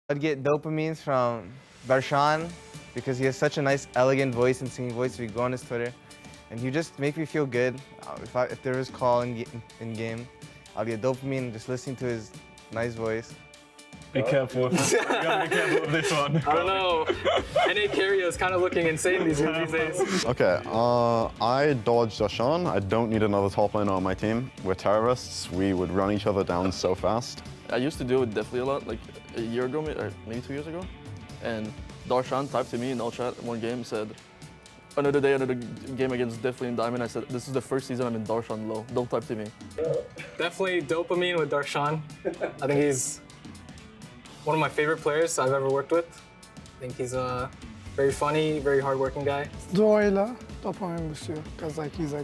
I'd get dopamines from Darshan because he has such a nice, elegant voice and singing voice. We go on his Twitter, and he just make me feel good. If there was call in game, I'll get dopamine just listening to his nice voice. Be careful. You gotta be careful with this one. I don't know. NA Carrier is kind of looking insane these days. Okay, I dodged Darshan. I don't need another top laner on my team. We're terrorists. We would run each other down so fast. I used to do it definitely a lot, like a year ago, or maybe 2 years ago. And Darshan typed to me in all chat one game, said, another day, another game against Definitely and Diamond. I said, this is the first season I'm in Darshan low. Don't type to me. Definitely dopamine with Darshan. I think he's one of my favorite players I've ever worked with. I think he's a very funny, very hardworking guy. Duo'yla dopamine boost'u because he's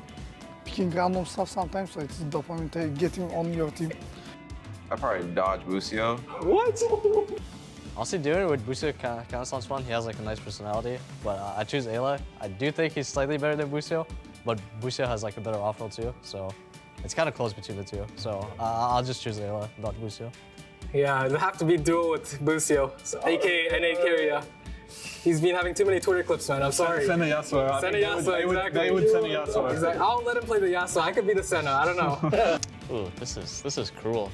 picking random stuff sometimes, so it's dopamine getting on your team. I probably dodge Busio. What? Honestly, doing it with Busio kind of sounds fun. He has a nice personality, but I choose Ayla. I do think he's slightly better than Busio, but Busio has a better off-roll too, so it's kind of close between the two. So I'll just choose Ayla, not Busio. Yeah, it'd have to be duo with Busio, aka NA Carrier. He's been having too many Twitter clips, man. I'm sorry. Senna Yasuo. Senna Yasuo, exactly. They would Senna Yasuo. Exactly. I'll let him play the Yasuo. I could be the Senna. I don't know. Ooh, this is cruel.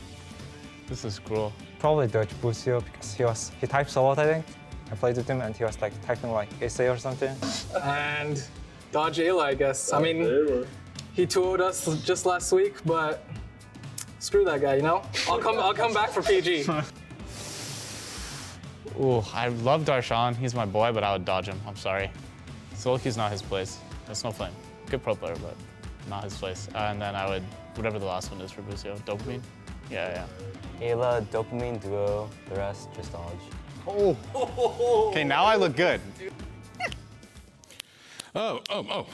This is cruel. Probably dodge Busio because he types a lot, I think. I played with him and he was typing essay or something. And dodge Ayla, I guess. I mean, he toured us just last week, but screw that guy, you know? I'll come back for PG. Ooh, I love Darshan. He's my boy, but I would dodge him. I'm sorry. Soloki's not his place. That's no flame. Good pro player, but not his place. And then I would, whatever the last one is for Busio, dopamine? Yeah. Ayla, dopamine, duo, the rest just dodge. Oh. Okay, now I look good. Oh.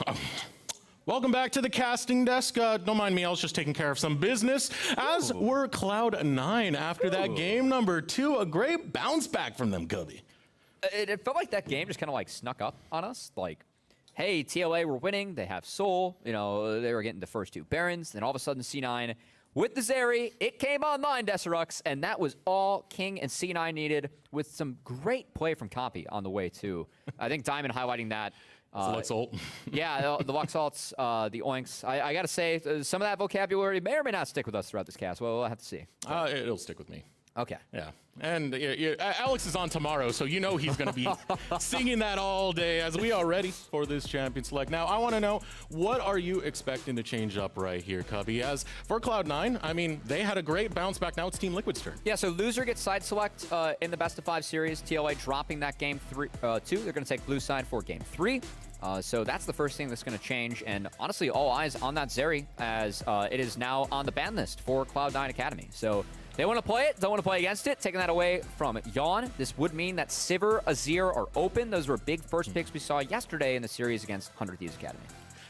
Welcome back to the casting desk. Don't mind me, I was just taking care of some business, as were Cloud9 after that game number 2. A great bounce back from them, Cubby. It felt like that game just kind of snuck up on us. Hey, TLA were winning, they have Soul, they were getting the first 2 Barons, then all of a sudden C9 with the Zeri, it came online, Desirux, and that was all King and C9 needed, with some great play from Compi on the way, too. I think Diamond highlighting that. Lux ult. Yeah, the Lux ults, the oinks. I gotta say, some of that vocabulary may or may not stick with us throughout this cast. Well, we'll have to see. It'll stick with me. Okay. Yeah. And Alex is on tomorrow, so he's going to be singing that all day as we are ready for this champion select. Now, I want to know, what are you expecting to change up right here, Cubby? As for Cloud9, I mean, they had a great bounce back. Now it's Team Liquid's turn. Yeah, so loser gets side select in the best of 5 series. TLA dropping that game 2. They're going to take blue side for game 3. So that's the first thing that's going to change. And honestly, all eyes on that Zeri, as it is now on the ban list for Cloud9 Academy. So they want to play it, don't want to play against it. Taking that away from Yawn. This would mean that Sivir, Azir are open. Those were big first picks we saw yesterday in the series against 100 Thieves Academy.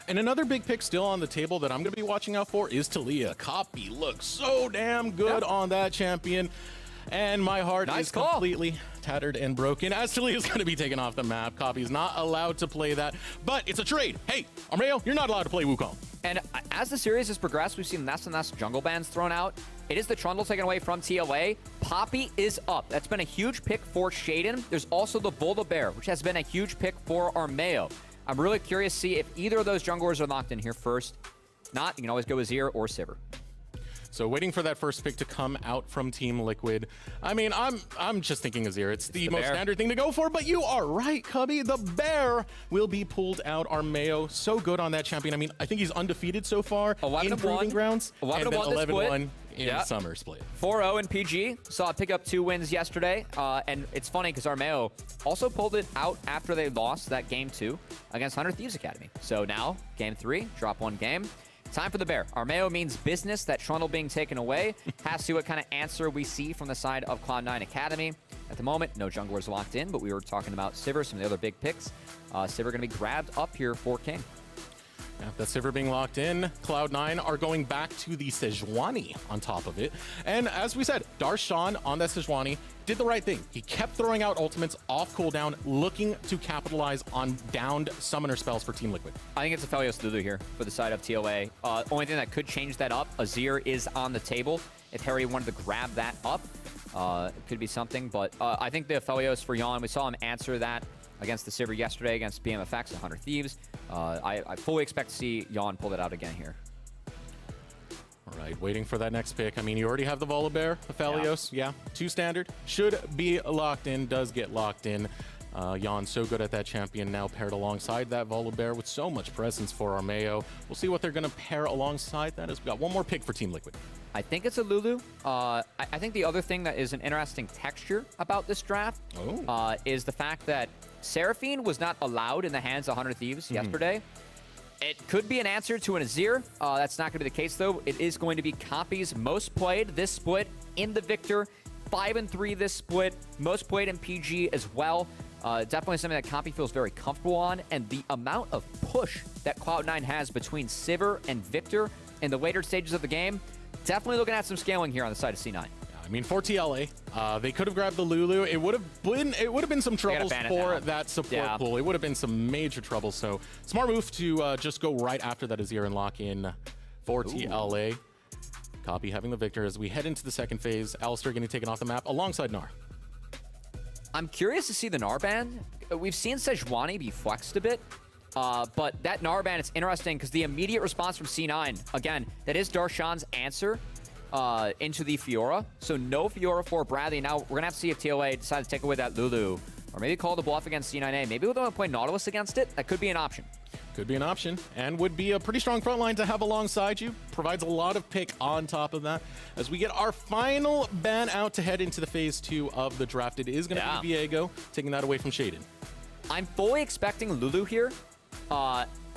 And another big pick still on the table that I'm going to be watching out for is Talia. Copy looks so damn good on that champion. And my heart is completely tattered and broken, as Talia is going to be taken off the map. Copy is not allowed to play that, but it's a trade. Hey, Armeo, you're not allowed to play Wukong. And as the series has progressed, we've seen less and less jungle bans thrown out. It is the Trundle taken away from TLA. Poppy is up. That's been a huge pick for Shaden. There's also the Build-A-Bear, which has been a huge pick for Armeo. I'm really curious to see if either of those junglers are locked in here first. If not, you can always go Azir or Sivir. So waiting for that first pick to come out from Team Liquid. I mean, I'm just thinking Azir. It's the most standard thing to go for, but you are right, Cubby. The bear will be pulled out. Armeo, so good on that champion. I mean, I think he's undefeated so far in Proving Grounds. 11-1 in Summer Split. 4-0 in PG. Saw it pick up 2 wins yesterday. And it's funny because Armeo also pulled it out after they lost that game 2 against 100 Thieves Academy. So now, game 3, drop 1 game. Time for the bear. Armeo means business. That Trundle being taken away has to see what kind of answer we see from the side of Cloud9 Academy. At the moment, no junglers locked in, but we were talking about Sivir, some of the other big picks. Sivir going to be grabbed up here for King. Yeah, that Sivir being locked in, Cloud9 are going back to the Sejuani on top of it. And as we said, Darshan on that Sejuani did the right thing. He kept throwing out ultimates off cooldown, looking to capitalize on downed summoner spells for Team Liquid. I think it's a Felios Lulu here for the side of TLA. Only thing that could change that up, Azir is on the table. If Harry wanted to grab that up, It could be something, but I think the Aphelios for Yawn, we saw him answer that against the Sivir yesterday against BMFX and 100 Thieves. I fully expect to see Yawn pull it out again here. All right, waiting for that next pick. I mean, you already have the Volibear, Aphelios. Yeah, 2 standard. Should be locked in, does get locked in. Yawn so good at that champion, now paired alongside that Volibear with so much presence for Armeo. We'll see what they're going to pair alongside that as we got one more pick for Team Liquid. I think it's a Lulu. I think the other thing that is an interesting texture about this draft is the fact that Seraphine was not allowed in the hands of 100 Thieves yesterday. It could be an answer to an Azir. That's not going to be the case, though. It is going to be Copy's most played this split in the Victor. 5-3 this split. Most played in PG as well. Definitely something that Copy feels very comfortable on. And the amount of push that Cloud9 has between Sivir and Victor in the later stages of the game, definitely looking at some scaling here on the side of C9. I mean, for TLA, they could have grabbed the Lulu. It would have been some troubles for that support pool. It would have been some major trouble. So smart move to just go right after that Azir and lock in for TLA. Copy having the Victor as we head into the second phase. Alistair getting taken off the map alongside Gnar. I'm curious to see the Gnar ban. We've seen Sejuani be flexed a bit. But that Gnar ban, it's interesting because the immediate response from C9, again, that is Darshan's answer into the Fiora. So no Fiora for Bradley. Now we're going to have to see if TLA decides to take away that Lulu. Or maybe call the bluff against C9A. Maybe we'll play Nautilus against it. That could be an option. Could be an option, and would be a pretty strong front line to have alongside you. Provides a lot of pick on top of that. As we get our final ban out to head into the phase 2 of the draft, it is going to be Viego, taking that away from Shaden. I'm fully expecting Lulu here,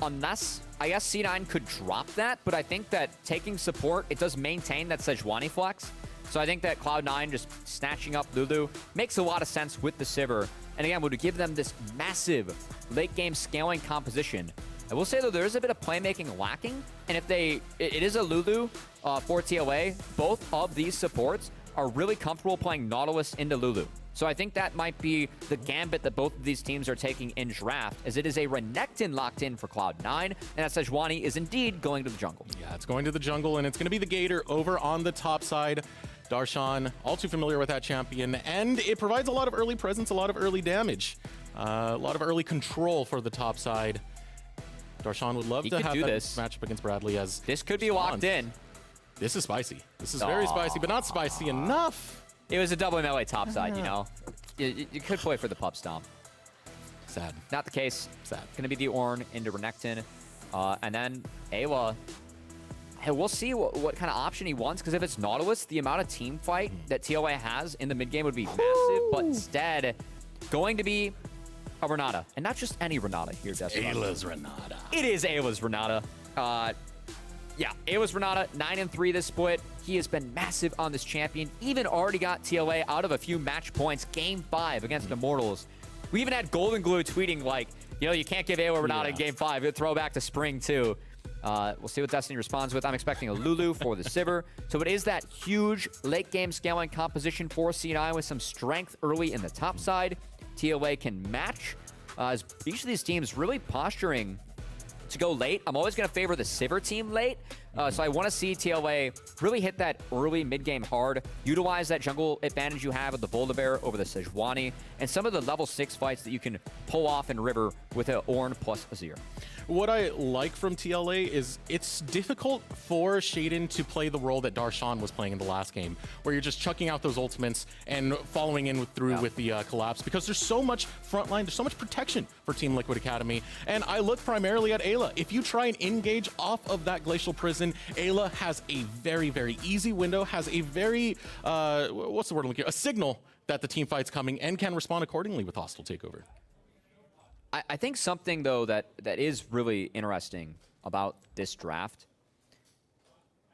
unless I guess C9 could drop that, but I think that taking support, it does maintain that Sejuani flex. So I think that Cloud9 just snatching up Lulu makes a lot of sense with the Sivir. And again, would give them this massive late game scaling composition. I will say, though, there is a bit of playmaking lacking. And if it is a Lulu for TLA, both of these supports are really comfortable playing Nautilus into Lulu. So I think that might be the gambit that both of these teams are taking in draft, as it is a Renekton locked in for Cloud9, and that Sejuani is indeed going to the jungle. Yeah, it's going to the jungle, and it's going to be the Gator over on the top side. Darshan, all too familiar with that champion, and it provides a lot of early presence, a lot of early damage, a lot of early control for the top side. Darshan would love to have that matchup against Bradley, as this could be locked in. This is spicy. This is very spicy, but not spicy enough. It was a double melee top side, you know. You could play for the pup stomp. Sad. Not the case. Sad. Going to be the Ornn into Renekton, and then Ayla. Hey, we'll see what kind of option he wants, because if it's Nautilus, the amount of team fight that TLA has in the mid game would be massive, but instead, going to be a Renata. And not just any Renata here, Desmond. Ayla's Renata. It is Ayla's Renata. Yeah, Ayla's Renata, 9-3 this split. He has been massive on this champion. Even already got TLA out of a few match points. Game 5 against Immortals. We even had Golden Glue tweeting like, you know, you can't give Ayla Renata in Game 5. It'll throw back to spring, too. We'll see what Destiny responds with. I'm expecting a Lulu for the Sivir. So it is that huge late game scaling composition for C9 with some strength early in the top side. TLA can match. As each of these teams really posturing to go late. I'm always going to favor the Sivir team late. So I want to see TLA really hit that early mid-game hard, utilize that jungle advantage you have with the Volibear over the Sejuani, and some of the level 6 fights that you can pull off in River with an Ornn plus Azir. What I like from TLA is it's difficult for Shaden to play the role that Darshan was playing in the last game, where you're just chucking out those ultimates and following in through with the collapse, because there's so much frontline, there's so much protection for Team Liquid Academy. And I look primarily at Ayla. If you try and engage off of that Glacial Prison, Ayla has a very, very easy window, has a very, what's the word I'm looking for? A signal that the team fight's coming, and can respond accordingly with hostile takeover. I think something, though, that is really interesting about this draft,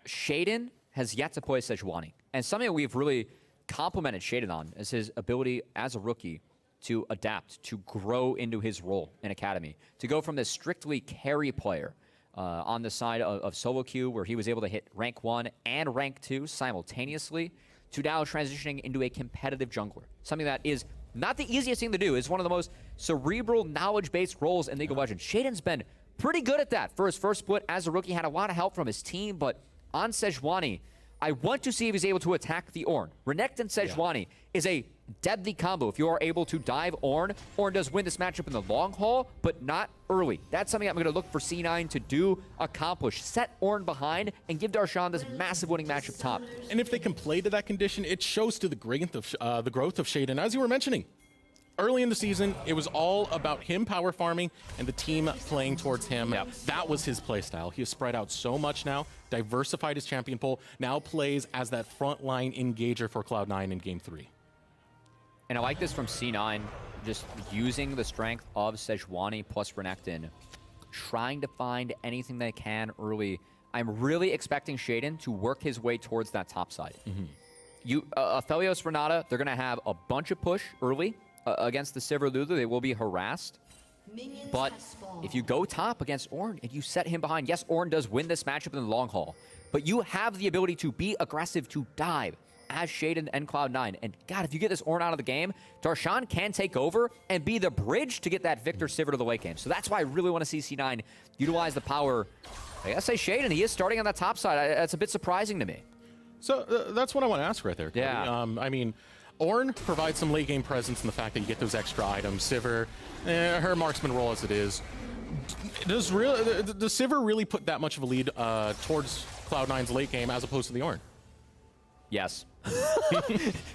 Shaden has yet to play Sejuani. And something that we've really complimented Shaden on is his ability as a rookie to adapt, to grow into his role in Academy, to go from this strictly carry player on the side of solo queue, where he was able to hit rank 1 and rank 2 simultaneously, to now transitioning into a competitive jungler. Something that is not the easiest thing to do. It's one of the most cerebral, knowledge-based roles in League of Legends. Shaden's been pretty good at that for his first split as a rookie. Had a lot of help from his team, but on Sejuani, I want to see if he's able to attack the Ornn. Renekton and Sejuani is a deadly combo. If you are able to dive Ornn, Ornn does win this matchup in the long haul, but not early. That's something I'm going to look for C9 to do, accomplish. Set Ornn behind and give Darshan this massive winning matchup top. And if they can play to that condition, it shows to the growth of Shaden, as you were mentioning. Early in the season, it was all about him power farming and the team playing towards him. Yep. That was his play style. He has spread out so much now, diversified his champion pool, now plays as that frontline engager for Cloud9 in Game 3. And I like this from C9, just using the strength of Sejuani plus Renekton, trying to find anything they can early. I'm really expecting Shaden to work his way towards that top side. Aphelios Renata, they're going to have a bunch of push early. Against the Sivir Lulu, they will be harassed. But if you go top against Ornn and you set him behind, yes, Ornn does win this matchup in the long haul, but you have the ability to be aggressive, to dive as Shaden and Cloud9. And God, if you get this Ornn out of the game, Darshan can take over and be the bridge to get that Victor Sivir to the late game. So that's why I really want to see C9 utilize the power. I gotta say, Shaden, he is starting on that top side. That's a bit surprising to me. So that's what I want to ask right there, Cody. Yeah. I mean, Ornn provides some late game presence in the fact that you get those extra items. Sivir, her marksman role as it is. Does Sivir really put that much of a lead towards Cloud9's late game as opposed to the Ornn? Yes.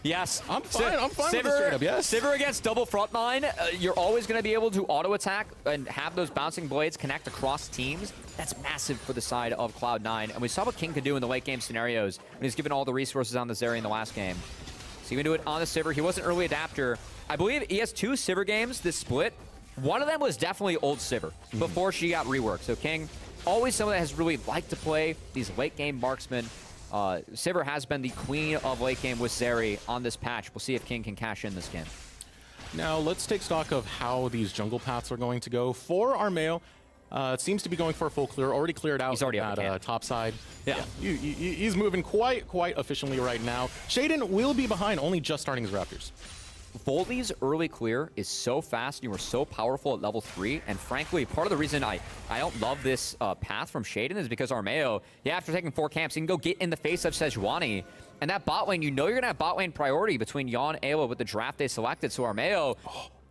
Yes. I'm fine with the straight up, yes. Sivir against double frontline, you're always going to be able to auto-attack and have those bouncing blades connect across teams. That's massive for the side of Cloud9. And we saw what King could do in the late game scenarios when he's given all the resources on the Zeri in the last game. So he can do it on the Sivir. He was an early adapter. I believe he has 2 Sivir games this split. One of them was definitely old Sivir before she got reworked. So King, always someone that has really liked to play these late game marksmen. Sivir has been the queen of late game with Zeri on this patch. We'll see if King can cash in this game. Now let's take stock of how these jungle paths are going to go. For Armeo, it seems to be going for a full clear. Already cleared out. He's already that top side. Yeah. He's moving quite efficiently right now. Shaden will be behind, only just starting his Raptors. Voldy's early clear is so fast, and you are so powerful at level 3, and frankly, part of the reason I don't love this path from Shaden is because Armeo, after taking 4 camps, you can go get in the face of Sejuani, and that bot lane, you know you're going to have bot lane priority between Yawn and Ayla with the draft they selected, so Armeo...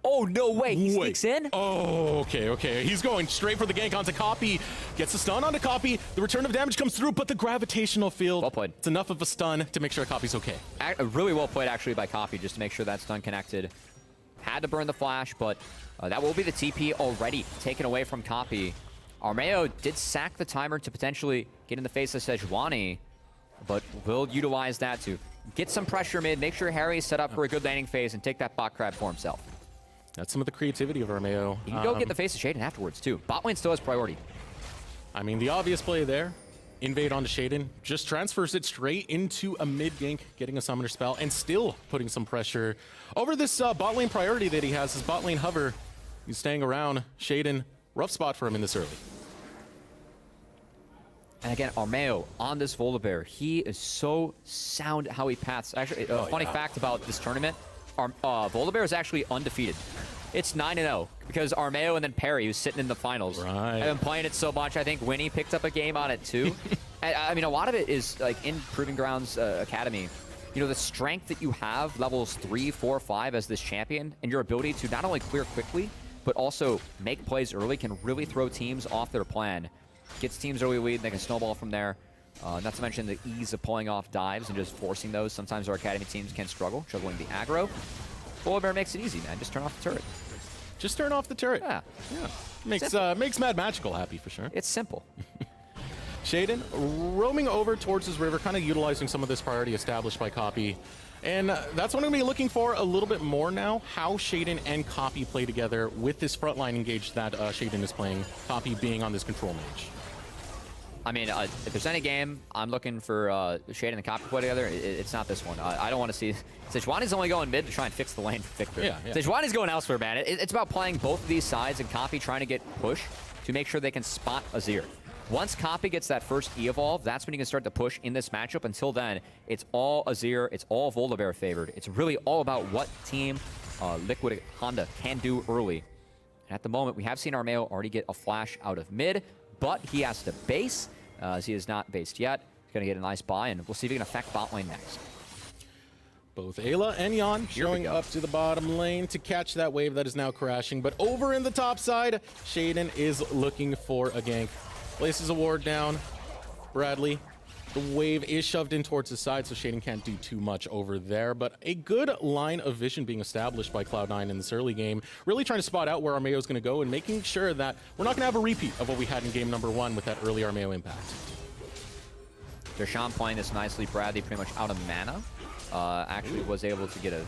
Oh, no way. He sneaks in? Oh, okay. He's going straight for the gank onto Copy. Gets the stun onto Copy. The return of damage comes through, but the gravitational field... Well played. It's enough of a stun to make sure Copy's okay. Really well played, actually, by Copy, just to make sure that stun connected. Had to burn the flash, but that will be the TP already taken away from Copy. Armeo did sack the timer to potentially get in the face of Sejuani, but will utilize that to get some pressure mid, make sure Harry is set up for a good landing phase, and take that bot crab for himself. That's some of the creativity of Armeo. You can go get the face of Shaden afterwards, too. Bot lane still has priority. I mean, the obvious play there, invade onto Shaden, just transfers it straight into a mid gank, getting a summoner spell, and still putting some pressure over this bot lane priority that he has, his bot lane hover. He's staying around. Shaden, rough spot for him in this early. And again, Armeo on this Volibear, he is so sound how he paths. Actually, a funny fact about this tournament, Volibear is actually undefeated. It's 9-0 because Armeo and then Perry, who's sitting in the finals. Right. I've been playing it so much, I think Winnie picked up a game on it too. And, I mean, a lot of it is like in Proving Grounds Academy. You know, the strength that you have, levels 3, 4, 5 as this champion, and your ability to not only clear quickly, but also make plays early can really throw teams off their plan. Gets teams early lead, they can snowball from there. Not to mention the ease of pulling off dives and just forcing those. Sometimes our academy teams can struggle, juggling the aggro. Volibear makes it easy, man. Just turn off the turret. Just turn off the turret. Yeah. Makes Mad Magical happy for sure. It's simple. Shaden roaming over towards his river, kind of utilizing some of this priority established by Copy. And that's what I'm going to be looking for a little bit more now, how Shaden and Copy play together with this frontline engage that Shaden is playing, Copy being on this control mage. I mean, if there's any game I'm looking for Shaden and Copy play together, it's not this one. I don't want to see... Sejuani's only going mid to try and fix the lane for Victor. Yeah. Sejuani's going elsewhere, man. It's about playing both of these sides and Copy trying to get push to make sure they can spot Azir. Once Copy gets that first E-Evolve, that's when you can start to push in this matchup. Until then, it's all Azir, it's all Volibear favored. It's really all about what team Liquid Honda can do early. And at the moment, we have seen Armeo already get a flash out of mid, but he has to base, as he is not based yet. He's going to get a nice buy, and we'll see if he can affect bot lane next. Both Ayla and Jan showing up to the bottom lane to catch that wave that is now crashing. But over in the top side, Shaden is looking for a gank. Places a ward down. Bradley, the wave is shoved in towards the side, so Shaden can't do too much over there. But a good line of vision being established by Cloud9 in this early game, really trying to spot out where Armeo is going to go and making sure that we're not going to have a repeat of what we had in game number 1 with that early Armeo impact. Darshan playing this nicely. Bradley pretty much out of mana. Actually was able to get a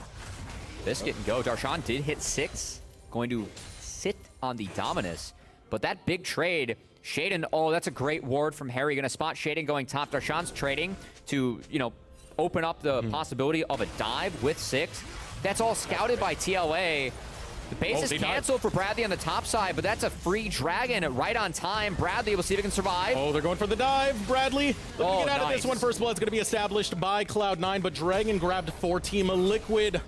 biscuit and go. Darshan did hit 6. Going to sit on the Dominus. But that big trade, Shaden, oh, that's a great ward from Harry. Going to spot Shaden going top. Darshan's trading to, you know, open up the possibility of a dive with 6. That's all scouted by TLA. The base is canceled for Bradley on the top side, but that's a free dragon right on time. Bradley, we'll see if he can survive. Oh, they're going for the dive. Bradley looking to get out of this one. First blood's going to be established by Cloud9, but Dragon grabbed for Team Liquid.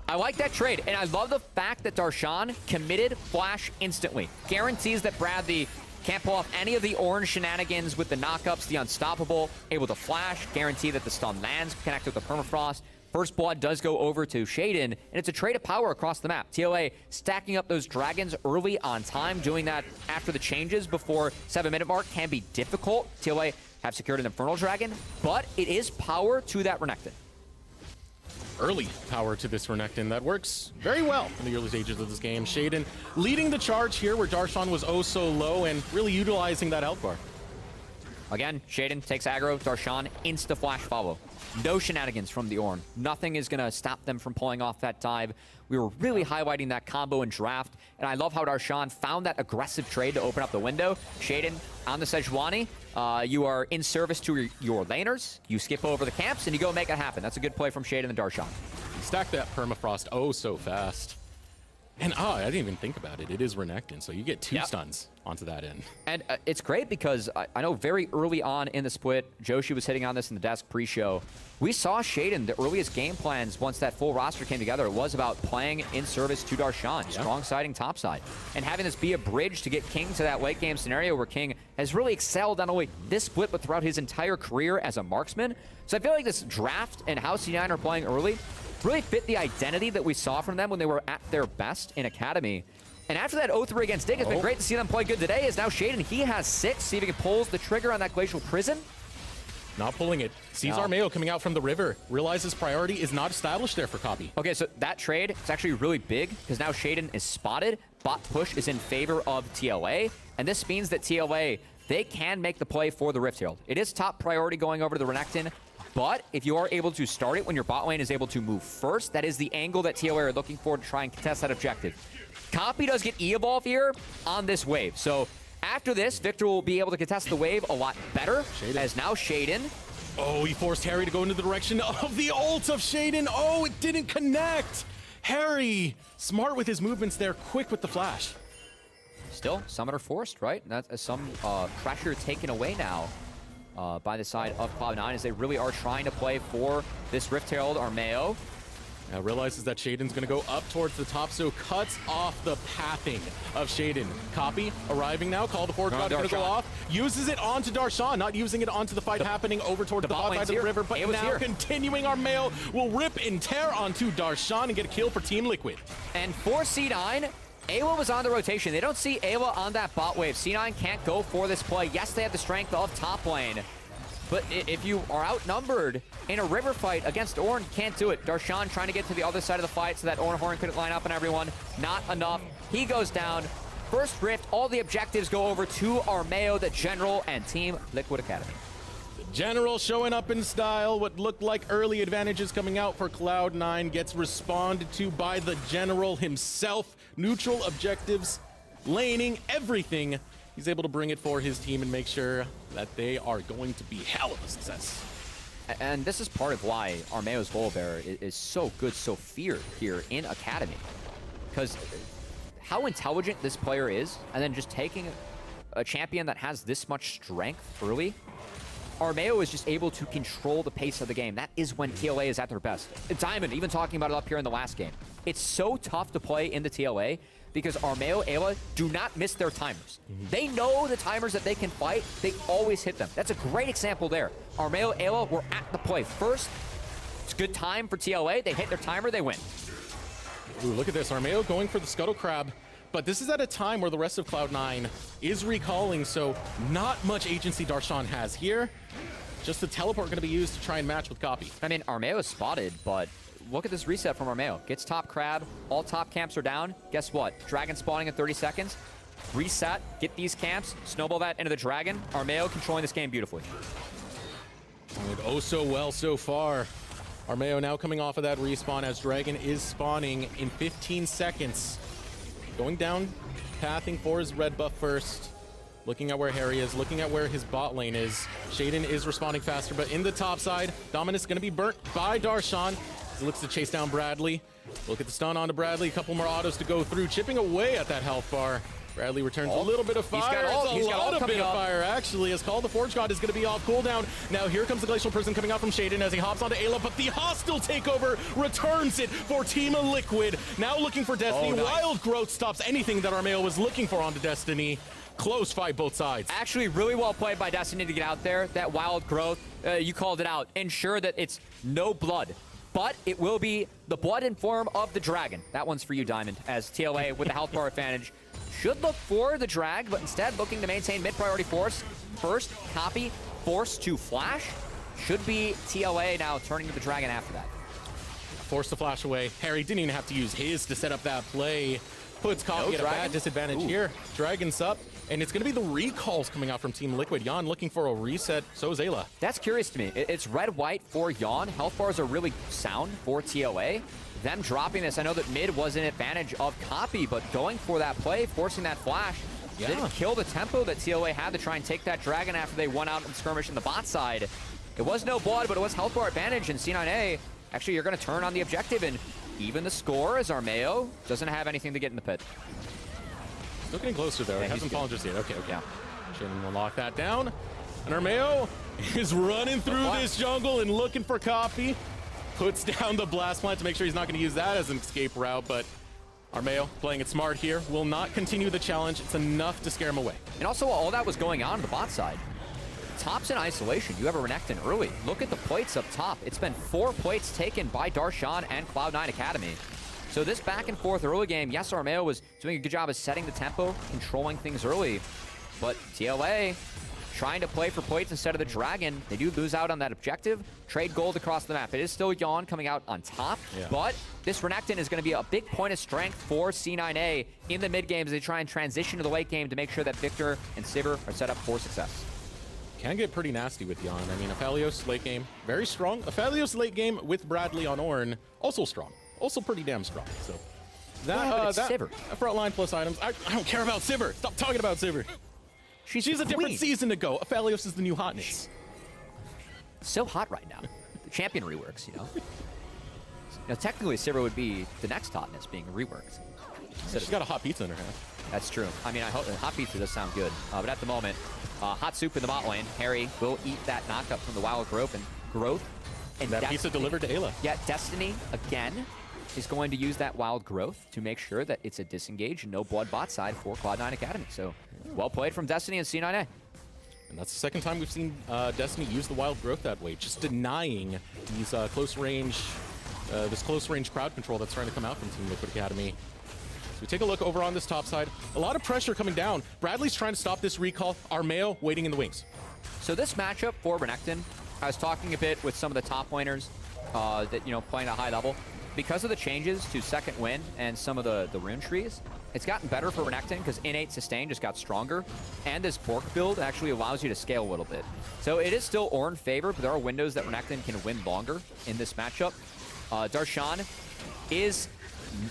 I like that trade, and I love the fact that Darshan committed flash instantly. Guarantees that Bradley can't pull off any of the orange shenanigans with the knockups, the unstoppable, able to flash, guarantee that the stun lands, connected with the permafrost. First blood does go over to Shaden, and it's a trade of power across the map. TLA stacking up those dragons early on time, doing that after the changes before 7-minute mark can be difficult. TLA have secured an Infernal Dragon, but it is power to that Renekton. Early power to this Renekton that works very well in the early stages of this game. Shaden leading the charge here where Darshan was oh so low and really utilizing that health bar. Again, Shaden takes aggro, Darshan insta-flash follow. No shenanigans from the Ornn. Nothing is going to stop them from pulling off that dive. We were really highlighting that combo in draft, and I love how Darshan found that aggressive trade to open up the window. Shaden on the Sejuani, you are in service to your laners, you skip over the camps, and you go make it happen. That's a good play from Shaden and Darshan. Stack that permafrost oh so fast. And I didn't even think about it. It is Renekton, so you get 2 stuns onto that end. And it's great because I know very early on in the split, Joshi was hitting on this in the desk pre-show. We saw Shaden, the earliest game plans, once that full roster came together, it was about playing in service to Darshan, strong siding topside. And having this be a bridge to get King to that late game scenario where King has really excelled not only this split, but throughout his entire career as a marksman. So I feel like this draft and how C9 are playing early really fit the identity that we saw from them when they were at their best in Academy. And after that 0-3 against Dig, it's been great to see them play good today, as now Shaden, he has 6. See if he can pull the trigger on that Glacial Prison. Not pulling it. Sees Armeo coming out from the river. Realizes priority is not established there for Copy. Okay, so that trade is actually really big, because now Shaden is spotted. Bot push is in favor of TLA, and this means that TLA, they can make the play for the Rift Herald. It is top priority going over to the Renekton, but if you are able to start it when your bot lane is able to move first, that is the angle that TLA are looking for to try and contest that objective. Copy does get E-Evolve here on this wave. So after this, Victor will be able to contest the wave a lot better, as now Shaden. Oh, he forced Harry to go into the direction of the ult of Shaden. Oh, it didn't connect. Harry, smart with his movements there, quick with the flash. Still, Summoner forced, right? That's some pressure taken away now. By the side of Cloud9 as they really are trying to play for this Rift Herald. Armeo now realizes that Shaden's going to go up towards the top, so cuts off the pathing of Shaden. Copy arriving now. Call the forward crowd going to go off. Uses it onto Darshan, not using it onto the fight happening over towards the bot side of the river, but now continuing. Armeo will rip and tear onto Darshan and get a kill for Team Liquid. And for C9, Ayla was on the rotation. They don't see Ayla on that bot wave. C9 can't go for this play. Yes, they have the strength of top lane, but if you are outnumbered in a river fight against Ornn, can't do it. Darshan trying to get to the other side of the fight so that Ornn Horn couldn't line up on everyone. Not enough. He goes down. First Rift, all the objectives go over to Armeo, the General, and Team Liquid Academy. General showing up in style. What looked like early advantages coming out for Cloud9 gets responded to by the General himself. Neutral objectives, laning, everything. He's able to bring it for his team and make sure that they are going to be hell of a success. And this is part of why Armeo's Volibear is so good, so feared here in Academy. Because how intelligent this player is, and then just taking a champion that has this much strength early, Armeo is just able to control the pace of the game. That is when TLA is at their best. Diamond, even talking about it up here in the last game. It's so tough to play in the TLA because Armeo, Ayla do not miss their timers. They know the timers that they can fight. They always hit them. That's a great example there. Armeo, Ayla were at the play first. It's a good time for TLA. They hit their timer, they win. Ooh, look at this. Armeo going for the Scuttle Crab. But this is at a time where the rest of Cloud9 is recalling, so not much agency Darshan has here. Just the teleport going to be used to try and match with Copy. I mean, Armeo is spotted, but look at this reset from Armeo. Gets top crab, all top camps are down. Guess what? Dragon spawning in 30 seconds. Reset, get these camps, snowball that into the Dragon. Armeo controlling this game beautifully. Did oh so well so far. Armeo now coming off of that respawn as Dragon is spawning in 15 seconds. Going down, pathing for his red buff first. Looking at where Harry is, looking at where his bot lane is. Shaden is responding faster, but in the top side, Dominus gonna be burnt by Darshan. He looks to chase down Bradley. Look at the stun onto Bradley, a couple more autos to go through, chipping away at that health bar. Bradley returns a little bit of fire. It's a lot of bit of fire, actually, as Call the Forge God is going to be off cooldown. Now here comes the Glacial Prison coming out from Shaden as he hops onto Ayla, but the hostile takeover returns it for Team Liquid. Now looking for Destiny. Nice. Wild Growth stops anything that Armeo was looking for onto Destiny. Close fight both sides. Actually, really well played by Destiny to get out there. That Wild Growth, you called it out. Ensure that it's no blood. But it will be the blood in form of the Dragon. That one's for you, Diamond, as TLA with the health bar advantage. Should look for the drag, but instead looking to maintain mid-priority force. First, Copy, force to flash. Should be TLA now turning to the Dragon after that. Forced to flash away. Harry didn't even have to use his to set up that play. Puts Copy at a bad disadvantage here. Dragon's up, and it's going to be the recalls coming out from Team Liquid. Yan looking for a reset, so is Ayla. That's curious to me. It's red-white for Yan. Health bars are really sound for TLA. Them dropping this, I know that mid was an advantage of Copy, but going for that play, forcing that flash, didn't kill the tempo that TLA had to try and take that Dragon after they won out and skirmish in the bot side. It was no blood, but it was health bar advantage, and C9A, actually, you're going to turn on the objective and even the score as Armeo doesn't have anything to get in the pit. Still getting closer, though. He hasn't fallen just yet. Okay. Yeah. Shaden will lock that down. And Armeo is running through this jungle and looking for Copy. Puts down the blast plant to make sure he's not going to use that as an escape route, but Armeo playing it smart here. Will not continue the challenge. It's enough to scare him away. And also, all that was going on the bot side. Top's in isolation. You have a Renekton early. Look at the plates up top. It's been 4 plates taken by Darshan and Cloud9 Academy. So this back and forth early game, yes, Armeo was doing a good job of setting the tempo, controlling things early, but TLA trying to play for plates instead of the Dragon. They do lose out on that objective. Trade gold across the map. It is still Yan coming out on top, but this Renekton is going to be a big point of strength for C9A in the mid game as they try and transition to the late game to make sure that Victor and Sivir are set up for success. Can get pretty nasty with Yan. I mean, Aphelios late game, very strong. Aphelios late game with Bradley on Ornn, also strong. Also pretty damn strong. So that, Sivir. Frontline plus items. I don't care about Sivir. Stop talking about Sivir. She's a different season to go. Aphelios is the new hotness. So hot right now. The champion reworks, you know. Now, technically, Sivir would be the next hotness being reworked. She's got a hot pizza in her hand. That's true. I mean, I hope hot pizza does sound good. But at the moment, hot soup in the bot lane. Harry will eat that knockup from the Wild Growth and that pizza delivered to Ayla. Yeah, Destiny again is going to use that Wild Growth to make sure that it's a disengage and no blood bot side for Cloud9 Academy. So well played from Destiny and C9A. And that's the second time we've seen Destiny use the Wild Growth that way, just denying these close range crowd control that's trying to come out from Team Liquid Academy. So we take a look over on this top side. A lot of pressure coming down. Bradley's trying to stop this recall. Armeo waiting in the wings. So this matchup for Renekton, I was talking a bit with some of the top laners that, you know, playing at a high level. Because of the changes to Second Wind and some of the rune trees, it's gotten better for Renekton because innate sustain just got stronger. And this Bork build actually allows you to scale a little bit. So it is still Ornn favored, but there are windows that Renekton can win longer in this matchup. Darshan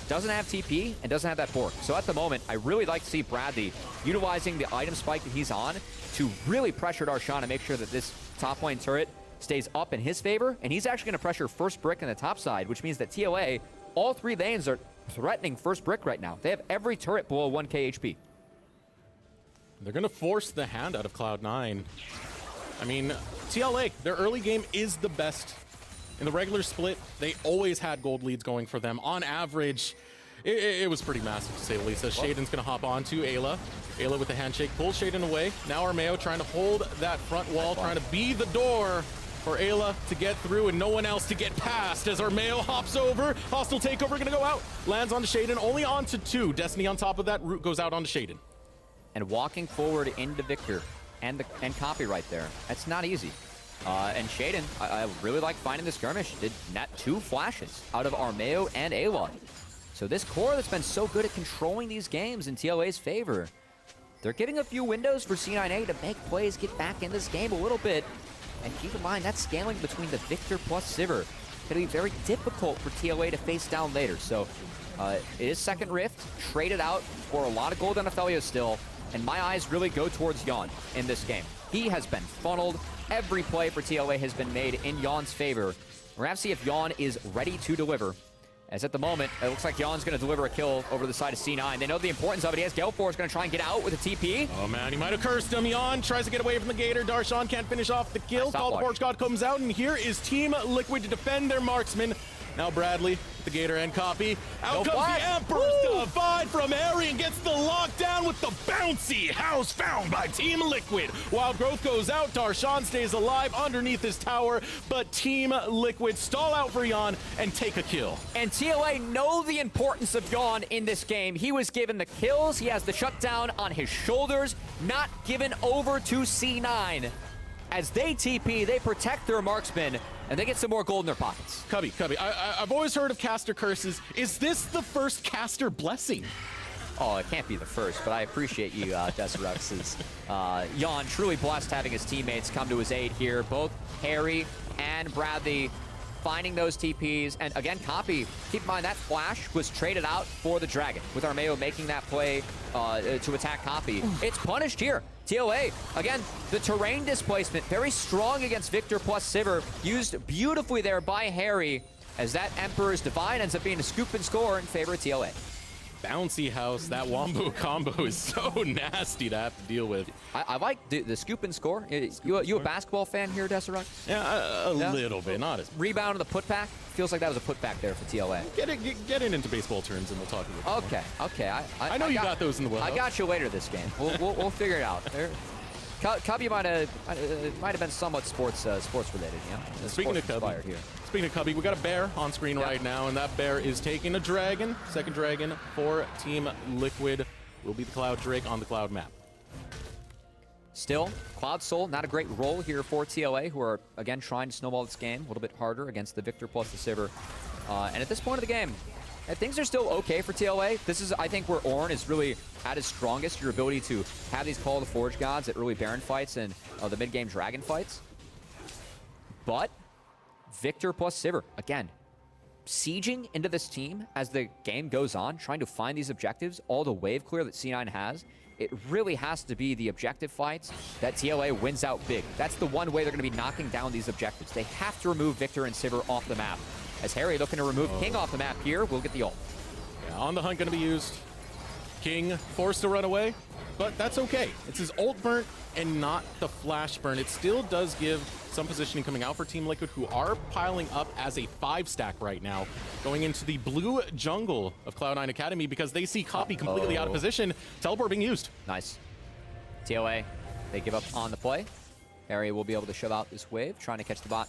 doesn't have TP and doesn't have that Bork. So at the moment, I really like to see Bradley utilizing the item spike that he's on to really pressure Darshan and make sure that this top lane turret stays up in his favor. And he's actually going to pressure first brick in the top side, which means that TLA, all 3 lanes are threatening first brick right now. They have every turret below 1k HP. They're going to force the hand out of Cloud9. I mean, TLA, their early game is the best In the regular split, they always had gold leads going for them. On average, it was pretty massive, to say the least. As Shaden's going to hop on to Ayla. Ayla with the handshake, pulls Shaden away. Now Armeo trying to hold that front wall, trying to be the door for Ayla to get through and no one else to get past as Armeo hops over. Hostile takeover going to go out. Lands onto Shaden, only onto 2. Destiny on top of that. Root goes out onto Shaden. And walking forward into Victor and Copy right there. That's not easy. And Shaden, I really like finding the skirmish. Did net 2 flashes out of Armeo and Ayla. So this core that's been so good at controlling these games in TLA's favor, they're giving a few windows for C9A to make plays, get back in this game a little bit. And keep in mind, that scaling between the Victor plus Sivir going to be very difficult for TLA to face down later. So it is second Rift, traded out for a lot of gold on Ophelio still, and my eyes really go towards Yawn in this game. He has been funneled. Every play for TLA has been made in Yawn's favor. We're going to have to see if Yawn is ready to deliver. As at the moment, it looks like Yawn's going to deliver a kill over to the side of C9. They know the importance of it. He has Galeforce going to try and get out with a TP. Oh man, he might have cursed him. Yawn tries to get away from the Gator. Darshan can't finish off the kill. Call the Forge God comes out, and here is Team Liquid to defend their marksman. Now Bradley, the Gator and Copy. Out comes the Emperor's Divide from Harry and gets the lockdown with the bouncy house found by Team Liquid. Wild Growth goes out. Darshan stays alive underneath his tower, but Team Liquid stall out for Yawn and take a kill. And TLA know the importance of Yawn in this game. He was given the kills. He has the shutdown on his shoulders, not given over to C9. As they TP, they protect their marksman, and they get some more gold in their pockets. Cubby, I've always heard of caster curses. Is this the first caster blessing? Oh, it can't be the first, but I appreciate you, Deserux's. Yawn truly blessed having his teammates come to his aid here. Both Harry and Bradley finding those TPs. And again, Copy, keep in mind that flash was traded out for the Dragon, with Armeo making that play to attack Copy. It's punished here. TLA, again, the terrain displacement, very strong against Victor plus Sivir, used beautifully there by Harry, as that Emperor's Divine ends up being a scoop and score in favor of TLA. Bouncy house, that Wombo combo is so nasty to have to deal with. I like the scoop and score. You a basketball fan here, Deserux? Yeah, a little bit, not as. Rebound of the putback? Feels like that was a putback there for TLA. Get it into baseball terms and we'll talk about it. Okay. I know you got those in the wheelhouse. I got you later this game. We'll figure it out. Cubby might have been somewhat sports related, yeah. Speaking of Cubby, we got a bear on screen right now, and that bear is taking a dragon. Second dragon for Team Liquid will be the Cloud Drake on the Cloud map. Still, Cloud Soul, not a great role here for TLA, who are, again, trying to snowball this game a little bit harder against the Victor plus the Sivir. And at this point of the game, things are still okay for TLA. This is, I think, where Ornn is really at his strongest, your ability to have these Call of the Forge Gods at early Baron fights and the mid-game Dragon fights. But Victor plus Sivir, again, sieging into this team as the game goes on, trying to find these objectives, all the wave clear that C9 has. It really has to be the objective fights that TLA wins out big. That's the one way they're going to be knocking down these objectives. They have to remove Victor and Sivir off the map. As Harry looking to remove King off the map here, we'll get the ult. Yeah, on the hunt going to be used. King forced to run away, but that's okay. It's his ult burn and not the flash burn. It still does give some positioning coming out for Team Liquid, who are piling up as a 5-stack right now, going into the blue jungle of Cloud9 Academy because they see Copy completely out of position. Teleport being used. Nice. TLA, they give up on the play. Harry will be able to shove out this wave, trying to catch the bot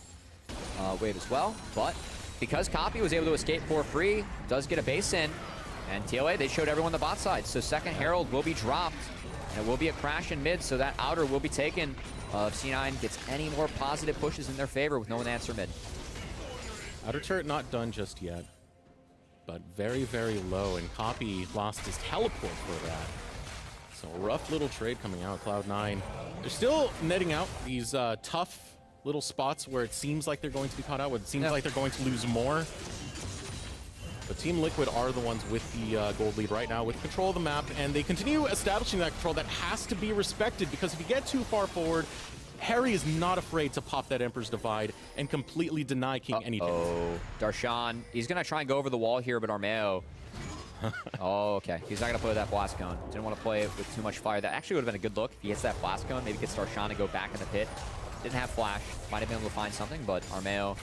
wave as well, but because Copy was able to escape for free, does get a base in, and TLA, they showed everyone the bot side, so second Herald will be dropped, and it will be a crash in mid, so that outer will be taken. If C9 gets any more positive pushes in their favor with no one to answer mid. Outer turret not done just yet, but very, very low, and Copy lost his teleport for that. So a rough little trade coming out, Cloud9. They're still netting out these tough little spots where it seems like they're going to be caught out, where it seems like they're going to lose more. But Team Liquid are the ones with the gold lead right now with control of the map, and they continue establishing that control that has to be respected, because if you get too far forward, Harry is not afraid to pop that Emperor's Divide and completely deny King anything. Oh, Darshan, he's going to try and go over the wall here, but Armeo. Oh, okay. He's not going to play that blast cone. Didn't want to play it with too much fire. That actually would have been a good look if he hits that blast cone. Maybe gets Darshan to go back in the pit. Didn't have flash. Might have been able to find something, but Armeo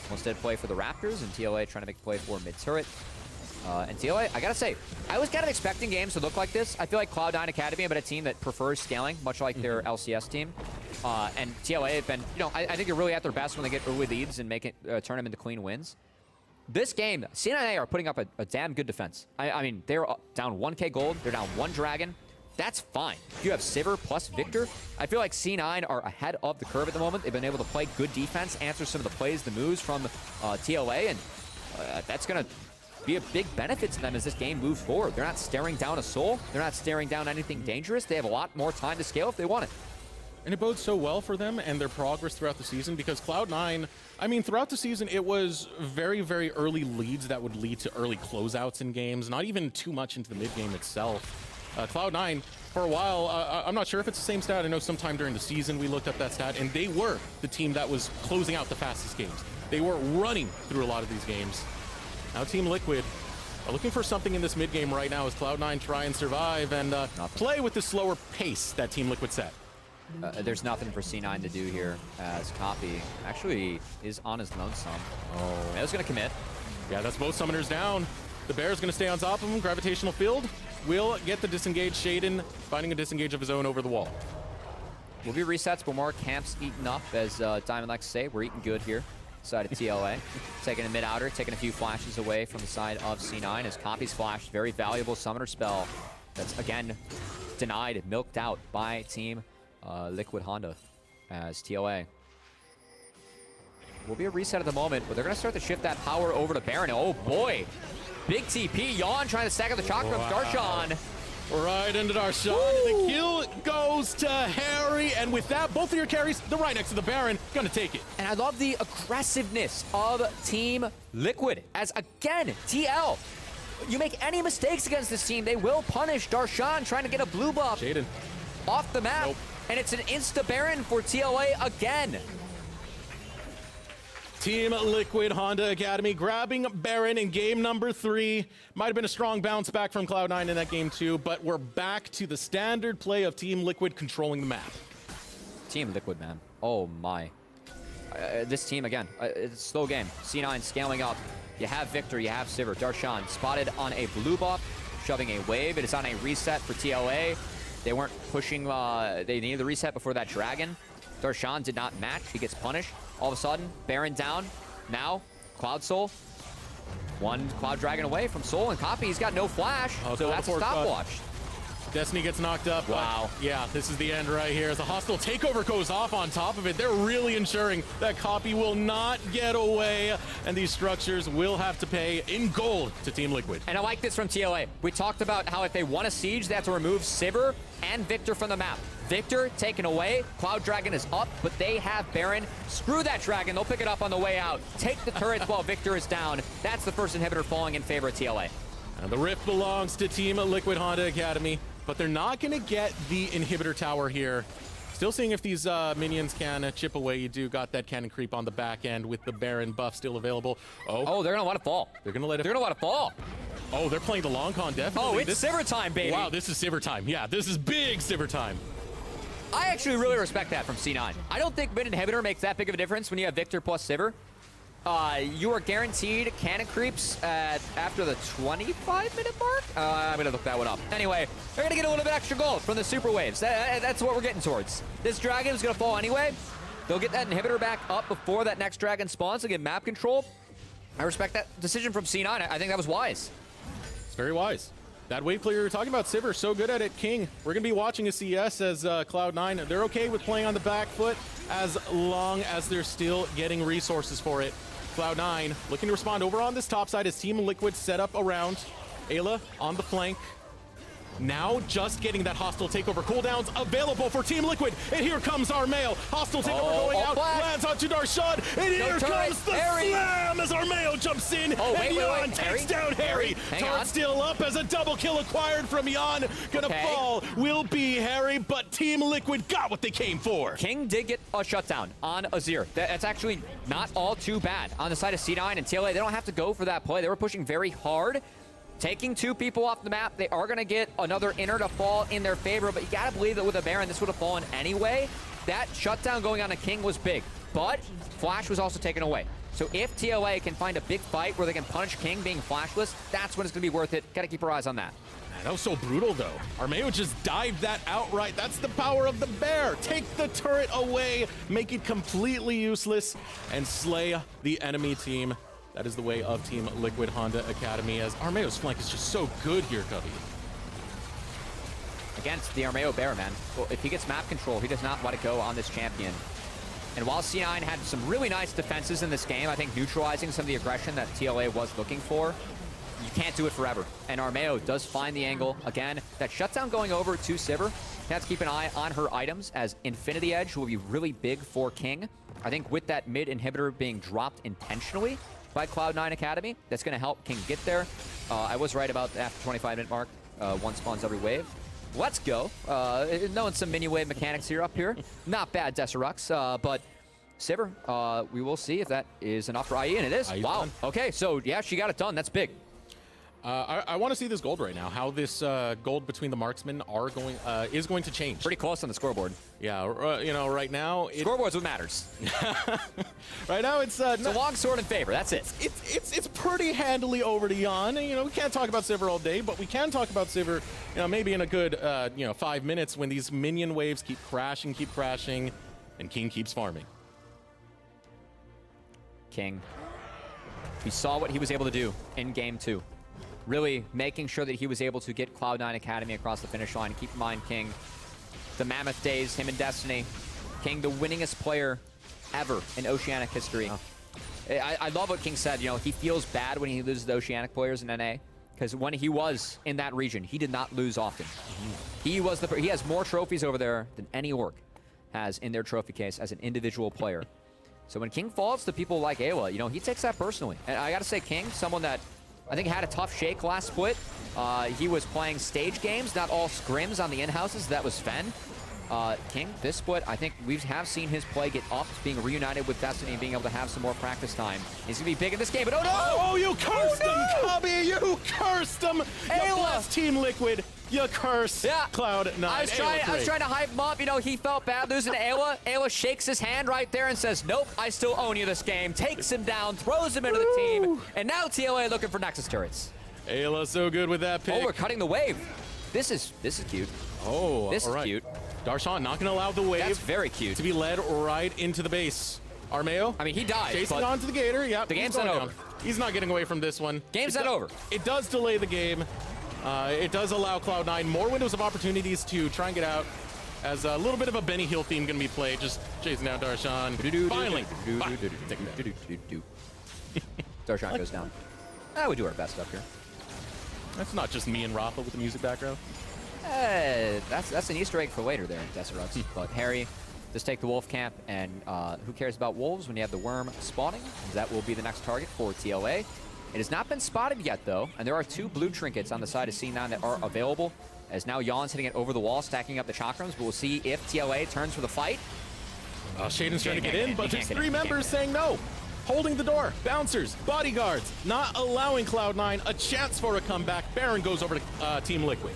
will instead play for the Raptors, and TLA trying to make a play for mid-turret. And TLA, I gotta say, I was kind of expecting games to look like this. I feel like Cloud9 Academy have been a team that prefers scaling, much like their LCS team. And TLA have been, you know, I think they're really at their best when they get early leads and make it turn them into clean wins. This game, C9A are putting up a damn good defense. I mean, they're down 1k gold, they're down 1 dragon. That's fine. If you have Sivir plus Victor, I feel like C9 are ahead of the curve at the moment. They've been able to play good defense, answer some of the plays, the moves from TLA, and that's going to be a big benefit to them as this game moves forward. They're not staring down a soul. They're not staring down anything dangerous. They have a lot more time to scale if they want it. And it bodes so well for them and their progress throughout the season because Cloud9, I mean, throughout the season, it was very, very early leads that would lead to early closeouts in games, not even too much into the mid-game itself. Cloud9, for a while, I'm not sure if it's the same stat. I know sometime during the season we looked up that stat, and they were the team that was closing out the fastest games. They were running through a lot of these games. Now Team Liquid are looking for something in this mid-game right now as Cloud9 try and survive and play with the slower pace that Team Liquid set. There's nothing for C9 to do here as Copy actually is on his lonesome. Oh, Mayo's going to commit. Yeah, that's both summoners down. The Bear's going to stay on top of him. Gravitational Field will get the disengage. Shaden finding a disengage of his own over the wall. Will be resets, but more camps eaten up, as Diamond likes to say. We're eating good here, side of TLA. Taking a mid-outer, taking a few flashes away from the side of C9 as Copy's flash, very valuable summoner spell that's, again, denied, milked out by Team Liquid Honda as TLA. Will be a reset at the moment, but they're going to start to shift that power over to Baron. Oh, boy. Big TP. Yawn trying to stack up the chakra. Wow. Darshan. Right into Darshan. The kill goes to Harry. And with that, both of your carries, they're right next to the Baron. Gonna take it. And I love the aggressiveness of Team Liquid. As, again, TL. You make any mistakes against this team, they will punish Darshan trying to get a blue buff Shaden off the map. Nope. And it's an insta-Baron for TLA again. Team Liquid Honda Academy grabbing Baron in game number 3. Might have been a strong bounce back from Cloud9 in that game too, but we're back to the standard play of Team Liquid controlling the map. Team Liquid, man. Oh my. This team, again, it's a slow game. C9 scaling up. You have Victor, you have Sivir. Darshan spotted on a blue buff, shoving a wave. It is on a reset for TLA. They weren't pushing, they needed the reset before that dragon. Darshan did not match, he gets punished. All of a sudden, Baron down. Now, Cloud Soul. One Cloud Dragon away from Soul, and Copy, he's got no flash, so that's a stopwatch. Destiny gets knocked up. Wow. Yeah, this is the end right here. As the hostile takeover goes off on top of it, they're really ensuring that Copy will not get away, and these structures will have to pay in gold to Team Liquid. And I like this from TLA. We talked about how if they want a siege, they have to remove Sivir and Victor from the map. Victor taken away, Cloud Dragon is up, but they have Baron. Screw that Dragon, they'll pick it up on the way out. Take the turrets while Victor is down. That's the first inhibitor falling in favor of TLA. And the Rift belongs to Team Liquid Honda Academy, but they're not going to get the inhibitor tower here. Still seeing if these minions can chip away. You do got that cannon creep on the back end with the Baron buff still available. Oh, they're going to let it fall. They're going to let it. They're going to let it fall. Oh, they're playing the long con, definitely. Oh, it's Sivir time, baby. Wow, this is Sivir time. Yeah, this is big Sivir time. I actually really respect that from C9. I don't think mid inhibitor makes that big of a difference when you have Victor plus Sivir. You are guaranteed cannon creeps after the 25-minute mark. I'm gonna look that one up. Anyway, they're gonna get a little bit extra gold from the super waves. That's what we're getting towards. This dragon is gonna fall anyway. They'll get that inhibitor back up before that next dragon spawns to get map control. I respect that decision from C9. I think that was wise. It's very wise. That wave clear you're talking about, Sivir, so good at it. King, we're going to be watching a CS as Cloud9. They're okay with playing on the back foot as long as they're still getting resources for it. Cloud9 looking to respond over on this top side as Team Liquid set up around. Ayla on the flank. Now just getting that hostile takeover cooldowns available for Team Liquid. And here comes Armeo. Hostile takeover going out. Black. Lands onto Darshan. And here comes the slam as Armeo jumps in. And Yan takes down Harry. Turret still up as a double kill acquired from Yan. Gonna fall will be Harry, but Team Liquid got what they came for. King did get a shutdown on Azir. That's actually not all too bad. On the side of C9 and TLA, they don't have to go for that play. They were pushing very hard. Taking 2 people off the map, they are going to get another inner to fall in their favor, but you got to believe that with a Baron, this would have fallen anyway. That shutdown going on a King was big, but Flash was also taken away. So if TLA can find a big fight where they can punish King being flashless, that's when it's going to be worth it. Got to keep our eyes on that. Man, that was so brutal, though. Armeo just dived that outright. That's the power of the bear. Take the turret away, make it completely useless, and slay the enemy team. That is the way of Team Liquid Honda Academy, as Armeo's flank is just so good here, Cubby. Against the Armeo bear, man. Well, if he gets map control, he does not let it go on this champion. And while C9 had some really nice defenses in this game, I think neutralizing some of the aggression that TLA was looking for, you can't do it forever. And Armeo does find the angle. Again, that shutdown going over to Sivir. You have to keep an eye on her items, as Infinity Edge will be really big for King. I think with that mid inhibitor being dropped intentionally by Cloud9 Academy, that's going to help King get there. I was right about after 25-minute mark, one spawns every wave. Let's go. Knowing some mini wave mechanics here up here. Not bad, Deserux, but Sivir, we will see if that is enough for IE, and it is. Wow. Done. Okay, so yeah, she got it done. That's big. I want to see this gold right now. How this gold between the marksmen are going is going to change. Pretty close on the scoreboard. Yeah, you know, right now scoreboard's what matters. Right now it's a long sword in favor. That's it. It's pretty handily over to Jan. You know, we can't talk about Sivir all day, but we can talk about Sivir. You know, maybe in a good 5 minutes when these minion waves keep crashing, and King keeps farming. King. We saw what he was able to do in game 2. Really making sure that he was able to get Cloud9 Academy across the finish line. Keep in mind, King, the Mammoth days, him and Destiny. King, the winningest player ever in Oceanic history. Oh. I love what King said. You know, he feels bad when he loses the Oceanic players in NA, because when he was in that region, he did not lose often. He has more trophies over there than any org has in their trophy case as an individual player. So when King falls to people like Ayla, you know, he takes that personally. And I got to say, King, someone that I think had a tough shake last split. He was playing stage games, not all scrims on the in-houses. That was Fen. King, this split, I think we have seen his play get up, being reunited with Destiny and being able to have some more practice time. He's going to be big in this game, but oh no! Oh, you cursed him, Cubby! You cursed him! You blessed Team Liquid. You curse Cloud9. I was trying to hype him up. You know, he felt bad losing to Ayla. Ayla shakes his hand right there and says, nope, I still own you this game. Takes him down, throws him into the team. And now TLA looking for Nexus turrets. Ayla so good with that pick. Oh, we're cutting the wave. This is cute. Oh, this is cute. Darshan not going to allow the wave. That's very cute. To be led right into the base. Armeo. I mean, he died. Chasing onto the Gator. Yep. The game's not over. He's not getting away from this one. Game's not over. It does delay the game. It does allow Cloud9 more windows of opportunities to try and get out, as a little bit of a Benny Hill theme going to be played. Just chasing down Darshan. Finally. Darshan goes down. We do our best up here. That's not just me and Rafa with the music background. That's an Easter egg for later there in Deserux. But Harry, just take the wolf camp, and who cares about wolves when you have the worm spawning? That will be the next target for TLA. It has not been spotted yet, though, and there are 2 blue trinkets on the side of C9 that are available, as now Jan's hitting it over the wall, stacking up the chakrams, but we'll see if TLA turns for the fight. Shaden's trying to get in, but there's 3 members saying no. Holding the door, bouncers, bodyguards, not allowing Cloud9 a chance for a comeback. Baron goes over to Team Liquid.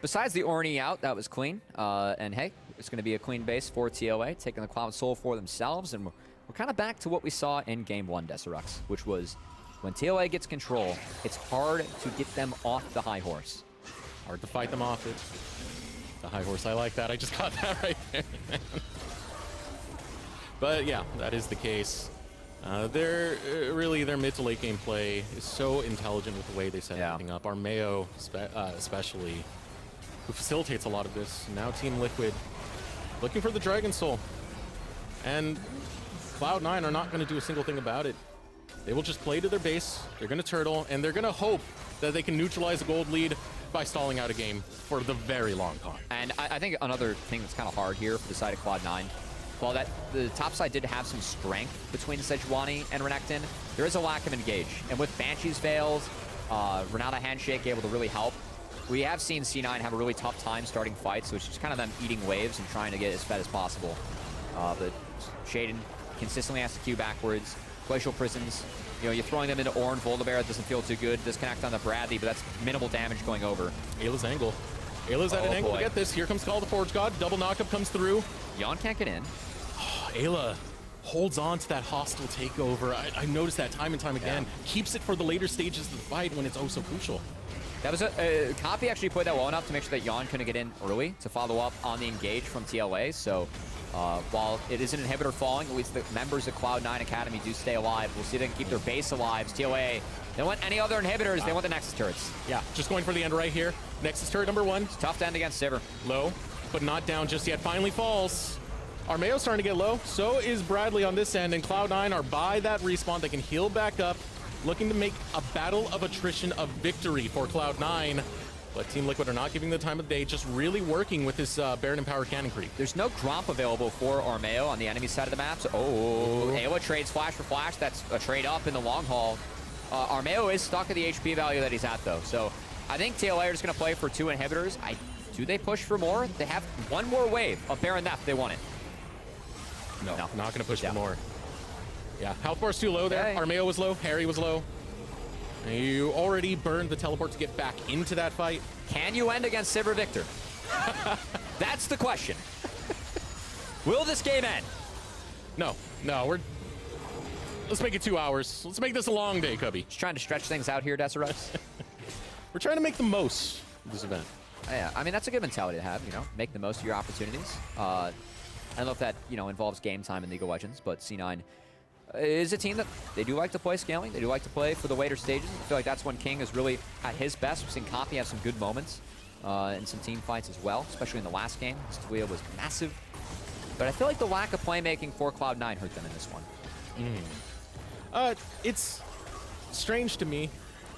Besides the Ornnie out, that was clean. And hey, it's going to be a clean base for TLA, taking the Cloud Soul for themselves, and we're kind of back to what we saw in Game 1, Deserux, which was when TLA gets control, it's hard to get them off the high horse. Hard to fight them off it. The high horse, I like that. I just got that right there. But yeah, that is the case. Really, their mid to late game play is so intelligent with the way they set everything up. Armeo, especially, who facilitates a lot of this. Now Team Liquid looking for the Dragon Soul. And Cloud9 are not going to do a single thing about it. They will just play to their base, they're going to turtle, and they're going to hope that they can neutralize a gold lead by stalling out a game for the very long con. And I think another thing that's kind of hard here for the side of Cloud9, while the top side did have some strength between Sejuani and Renekton, there is a lack of engage. And with Banshee's Veils, Renata Handshake able to really help, we have seen C9 have a really tough time starting fights, so it's just kind of them eating waves and trying to get as fed as possible. But Shaden consistently has to queue backwards. Glacial Prisons, you know, you're throwing them into Ornn, Voldabear, it doesn't feel too good. Disconnect on the Bradley, but that's minimal damage going over. Ayla's angle. Ayla's at an angle to get this. Here comes Call the Forge God. Double knockup comes through. Jan can't get in. Ayla holds on to that hostile takeover. I noticed that time and time again. Keeps it for the later stages of the fight when it's oh so crucial. That was a Copy actually played that well enough to make sure that Yon couldn't get in early to follow up on the engage from TLA. So while it is an inhibitor falling, at least the members of Cloud9 Academy do stay alive. We'll see if they can keep their base alive. TLA, they don't want any other inhibitors. They want the Nexus turrets. Yeah, just going for the end right here. Nexus turret number 1. It's tough to end against Sivir. Low, but not down just yet. Finally falls. Armeo's starting to get low. So is Bradley on this end, and Cloud9 are by that respawn. They can heal back up, looking to make a battle of attrition a victory for Cloud9. But Team Liquid are not giving the time of day, just really working with this Baron and Power Cannon creep. There's no Gromp available for Armeo on the enemy side of the map. So, Awa trades flash for flash. That's a trade up in the long haul. Armeo is stuck at the HP value that he's at, though. So I think TLA are just going to play for 2 inhibitors. Do they push for more? They have one more wave of Baron Theft. They want it. No, not going to push for more. Yeah, health bar's too low there. Armeo was low. Harry was low. You already burned the teleport to get back into that fight. Can you end against Sivir Victor? That's the question. Will this game end? No, let's make it 2 hours. Let's make this a long day, Cubby. Just trying to stretch things out here, Desiree. We're trying to make the most of this event. Yeah, I mean, that's a good mentality to have, make the most of your opportunities. I don't know if that, involves game time in League of Legends, but C9 is a team that they do like to play scaling. They do like to play for the later stages. I feel like that's when King is really at his best. We've seen Copy have some good moments in some team fights as well, especially in the last game. His Talia was massive. But I feel like the lack of playmaking for Cloud9 hurt them in this one. It's strange to me.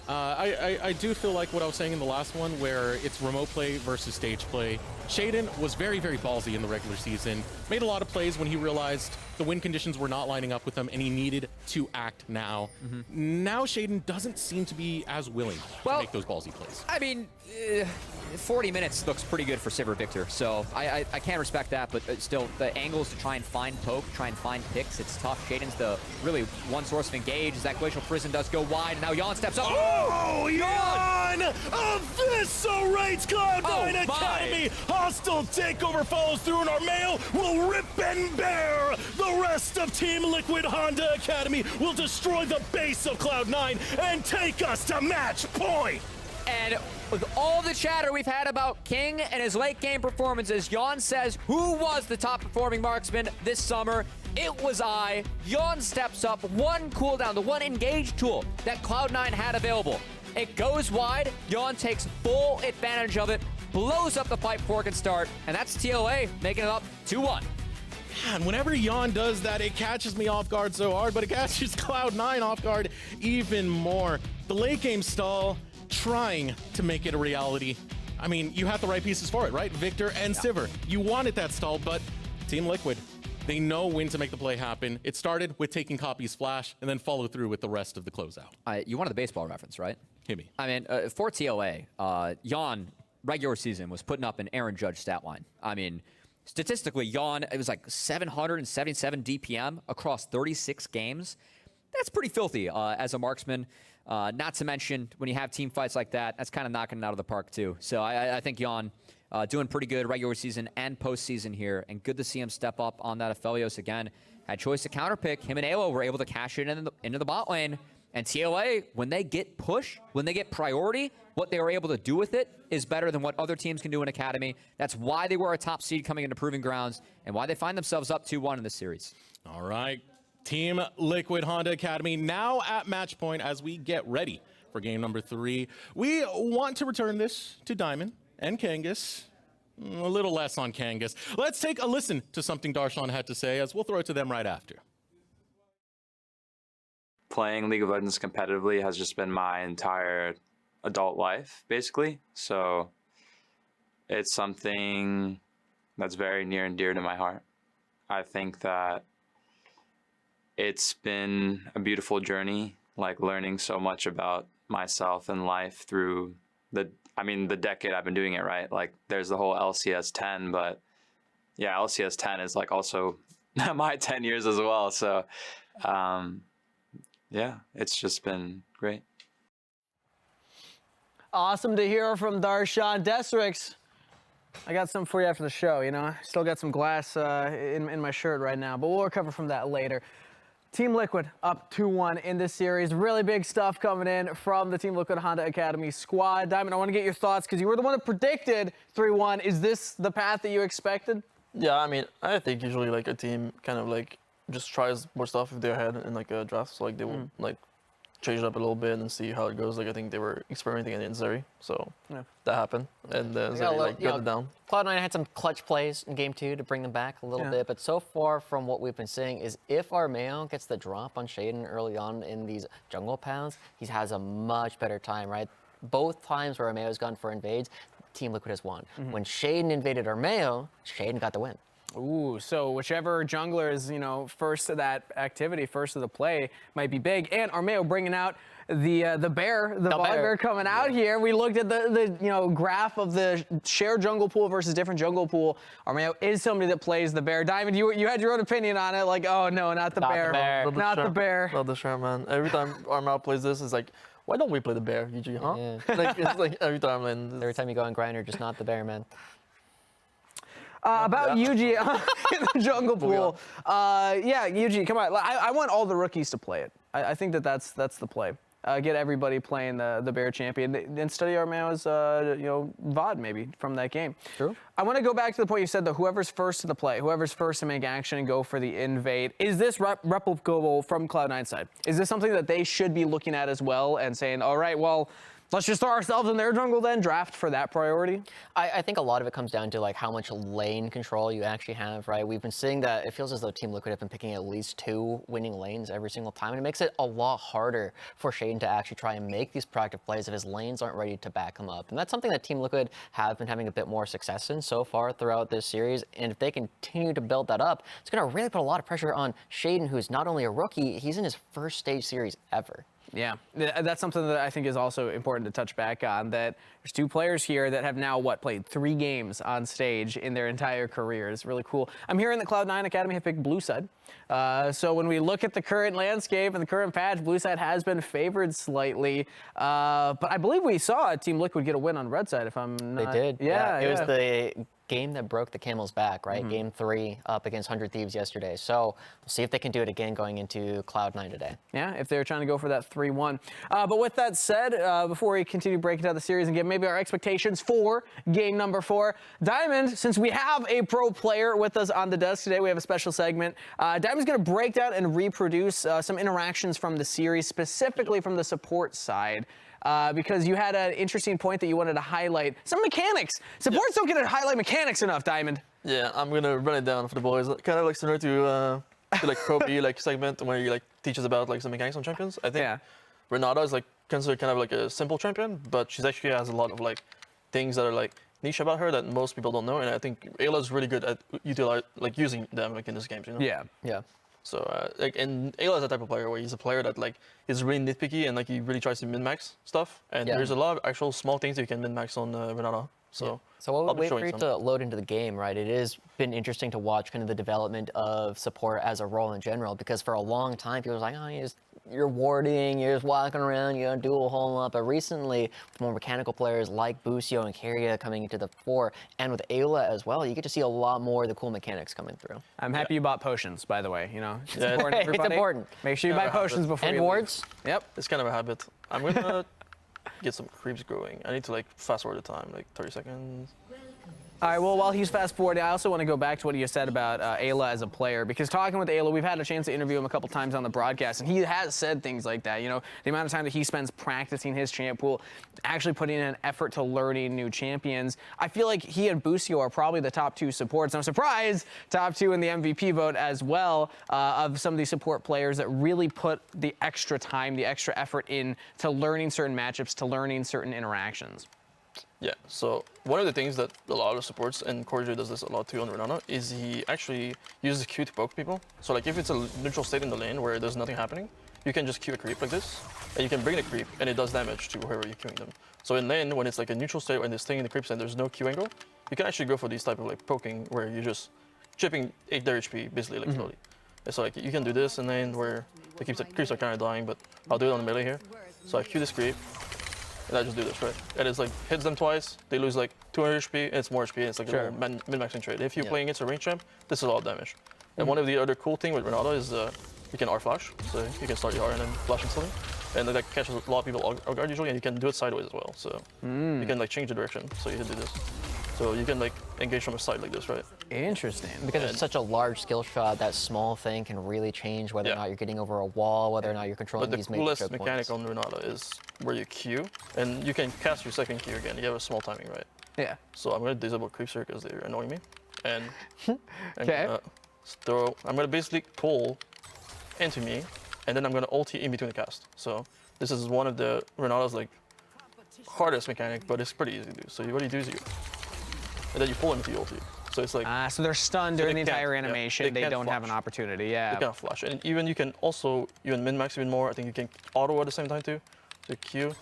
I do feel like what I was saying in the last one, where it's remote play versus stage play. Shaden was very, very ballsy in the regular season. Made a lot of plays when he realized the win conditions were not lining up with him, and he needed to act now. Now Shaden doesn't seem to be as willing to make those ballsy plays. I mean, 40 minutes looks pretty good for Sivir Victor, so I can't respect that, but still, the angles to try and find poke, try and find picks, it's tough. Shaden's the really one source of engage as that Glacial Prison does go wide, and now Yon steps up. Oh, Yon eviscerates Cloud9 Academy! Hostile takeover follows through, and Armeo will rip and bear. The rest of Team Liquid Honda Academy will destroy the base of Cloud9 and take us to match point! And with all the chatter we've had about King and his late game performances, Yon says, who was the top performing marksman this summer? It was I. Yon steps up, one cooldown, the one engage tool that Cloud9 had available. It goes wide, Yon takes full advantage of it, blows up the fight before it can start, and that's TLA making it up 2-1. Man, whenever Yon does that, it catches me off guard so hard, but it catches Cloud9 off guard even more. The late game stall, trying to make it a reality. I mean, you had the right pieces for it, right? Victor and Sivir. You wanted that stall, but Team Liquid, they know when to make the play happen. It started with taking Copy's flash and then follow through with the rest of the closeout. You wanted the baseball reference, right? Hit me. I mean, for TLA, Yon, regular season, was putting up an Aaron Judge stat line. I mean, statistically, Yon, it was like 777 DPM across 36 games. That's pretty filthy as a marksman. Not to mention, when you have team fights like that, that's kind of knocking it out of the park, too. So I think Yon doing pretty good regular season and postseason here, and good to see him step up on that Aphelios again. Had choice to counterpick. Him and Alo were able to cash it into the bot lane. And TLA, when they get push, when they get priority, what they were able to do with it is better than what other teams can do in Academy. That's why they were a top seed coming into Proving Grounds, and why they find themselves up 2-1 in this series. All right. Team Liquid Honda Academy now at match point as we get ready for game number 3. We want to return this to Diamond and Kangas. A little less on Kangas. Let's take a listen to something Darshan had to say, as we'll throw it to them right after. Playing League of Legends competitively has just been my entire adult life, basically. So it's something that's very near and dear to my heart. I think that it's been a beautiful journey, like learning so much about myself and life through the decade I've been doing it, right? Like there's the whole LCS 10, but yeah, LCS 10 is like also my 10 years as well. So yeah, it's just been great. Awesome to hear from Darshan. Desrix, I got something for you after the show, you know? Still got some glass in my shirt right now, but we'll recover from that later. Team Liquid up 2-1 in this series. Really big stuff coming in from the Team Liquid Honda Academy squad. Diamond, I want to get your thoughts because you were the one that predicted 3-1. Is this the path that you expected? Yeah, I mean, I think usually like a team kind of like just tries more stuff if they're ahead in like a draft. So like they will like change it up a little bit and see how it goes. Like I think they were experimenting in Zeri, so that happened, and Zeri like got it down. Cloud9 had some clutch plays in game 2 to bring them back a little bit, but so far from what we've been seeing is if Armeo gets the drop on Shaden early on in these jungle paths, he has a much better time, right? Both times where Armeo's gone for invades, Team Liquid has won. When Shaden invaded Armeo, Shaden got the win. Ooh, so whichever jungler is, you know, first to that activity, first to the play, might be big. And Armeo bringing out the bear, the bear coming out here. We looked at the you know graph of the shared jungle pool versus different jungle pool. Armeo is somebody that plays the bear. Diamond, you had your own opinion on it, like, oh no, not the bear. Not the bear. Not the bear, man. Every time Armeo plays this, it's like, why don't we play the bear, UG, huh? Yeah. Like, it's like every time, man. Every time you go on Grinder, just not the bear, man. About Yuji in the jungle pool. Yeah, Yuji, come on. I want all the rookies to play it. I think that's the play. Get everybody playing the bear champion and study Armeo's you know, VOD maybe from that game. True. I want to go back to the point you said, though, whoever's first to the play, whoever's first to make action and go for the invade, is this replicable from Cloud9 side? Is this something that they should be looking at as well and saying, all right, well, let's just throw ourselves in their jungle then, draft for that priority? I think a lot of it comes down to like how much lane control you actually have, right? We've been seeing that it feels as though Team Liquid have been picking at least 2 winning lanes every single time, and it makes it a lot harder for Shaden to actually try and make these proactive plays if his lanes aren't ready to back him up. And that's something that Team Liquid have been having a bit more success in so far throughout this series, and if they continue to build that up, it's going to really put a lot of pressure on Shaden, who's not only a rookie, he's in his first stage series ever. Yeah, that's something that I think is also important to touch back on, that there's 2 players here that have now, played 3 games on stage in their entire career. It's really cool. I'm hearing that Cloud9 Academy have picked blue side. So when we look at the current landscape and the current patch, blue side has been favored slightly. But I believe we saw Team Liquid get a win on red side, if I'm not... They did. Yeah, it was the game that broke the camel's back, right? Game 3 up against 100 Thieves yesterday. So we'll see if they can do it again going into Cloud9 today. Yeah, if they're trying to go for that 3-1. But with that said, before we continue breaking down the series and get maybe our expectations for game number 4, Diamond, since we have a pro player with us on the desk today, we have a special segment. Diamond's going to break down and reproduce some interactions from the series, specifically from the support side. Because you had an interesting point that you wanted to highlight. Some mechanics. Supports don't get to highlight mechanics enough, Diamond. Yeah, I'm gonna run it down for the boys. Kind of like similar to like Pro B like segment where you like teaches about like some mechanics on champions. I think Renata is like considered kind of like a simple champion, but she's actually has a lot of like things that are like niche about her that most people don't know, and I think Ayla's really good at using them like in this game. You know? Yeah. So like, and Ayla is the type of player where he's a player that like is really nitpicky and like he really tries to min-max stuff. And there's a lot of actual small things that you can min-max on Renata. So while we wait for you to load into the game, right, it has been interesting to watch kind of the development of support as a role in general, because for a long time people were like, oh, you're warding, you're just walking around, you don't do a whole lot. But recently, with more mechanical players like Busio and Keria coming into the fore, and with Ayla as well, you get to see a lot more of the cool mechanics coming through. I'm happy you bought potions, by the way. You know, it's important, it's everybody. important. Make sure you buy potions before and you wards. Leave. Yep. It's kind of a habit. I'm gonna get some creeps growing. I need to like fast forward the time, like 30 seconds. All right, well, while he's fast forwarding, I also want to go back to what you said about Ayla as a player, because talking with Ayla, we've had a chance to interview him a couple times on the broadcast, and he has said things like that. You know, the amount of time that he spends practicing his champ pool, actually putting in an effort to learning new champions. I feel like he and Busio are probably the top 2 supports. I'm surprised top 2 in the MVP vote as well of some of these support players that really put the extra time, the extra effort in to learning certain matchups, to learning certain interactions. Yeah, so one of the things that a lot of supports, and Corjo does this a lot too on Renata, is he actually uses Q to poke people. So like if it's a neutral state in the lane where there's nothing happening, you can just Q a creep like this, and you can bring the creep, and it does damage to whoever you're queuing them. So in lane, when it's like a neutral state when there's thing in the creeps and there's no Q angle, you can actually go for these type of like poking where you're just chipping their HP basically like slowly. So like you can do this in lane where the creeps are kind of dying, but I'll do it on the melee here. So I Q this creep. and I just do this, right? And it's like, hits them twice, they lose like 200 HP, and it's more HP, it's like a little min-maxing trade. If you're playing against a range champ, this is all damage. And one of the other cool things with Renata is you can R-flash, so you can start your R and then flash instantly. And that catches a lot of people off guard usually, and you can do it sideways as well. So you can like change the direction, so you can do this. So you can like engage from a side like this, right? Interesting. Because it's such a large skill shot, that small thing can really change whether or not you're getting over a wall, whether or not you're controlling these major choke points. But the coolest mechanic on Renata is where you Q, and you can cast your second Q again. You have a small timing, right? Yeah. So I'm gonna disable creep circle because they're annoying me, and okay. I'm gonna basically pull into me, and then I'm gonna ulti in between the cast. So this is one of the Renata's like hardest mechanic, but it's pretty easy to do. So what you do is and then you pull into the ulti. So it's like so they're stunned during the entire animation. They don't have an opportunity. Yeah. They can't flash, and even you can also min-max even more. I think you can auto at the same time too. So Q.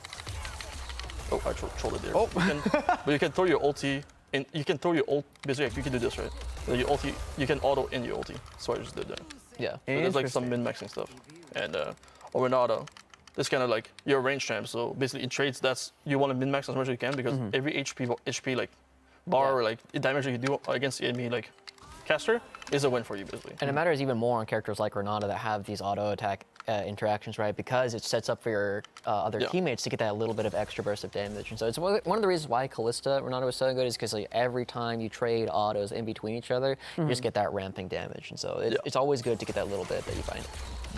Oh, I trolled it there. Oh. But you can throw your ulti, and you can throw your ult. Basically, you can do this, right? Then your ulti, you can auto in your ulti. So I just did that. Yeah. So there's like some min-maxing stuff, and or Renata, this kind of like you're a range champ. So basically, in trades, that's you want to min-max as much as you can because every HP like bar or like damage that you do against the enemy like caster is a win for you basically. And it matters even more on characters like Renata that have these auto attack interactions, right? Because it sets up for your other teammates to get that little bit of extra burst of damage. And so it's one of the reasons why Callista Renata was so good is because like every time you trade autos in between each other, you just get that ramping damage. And so it's always good to get that little bit that you find.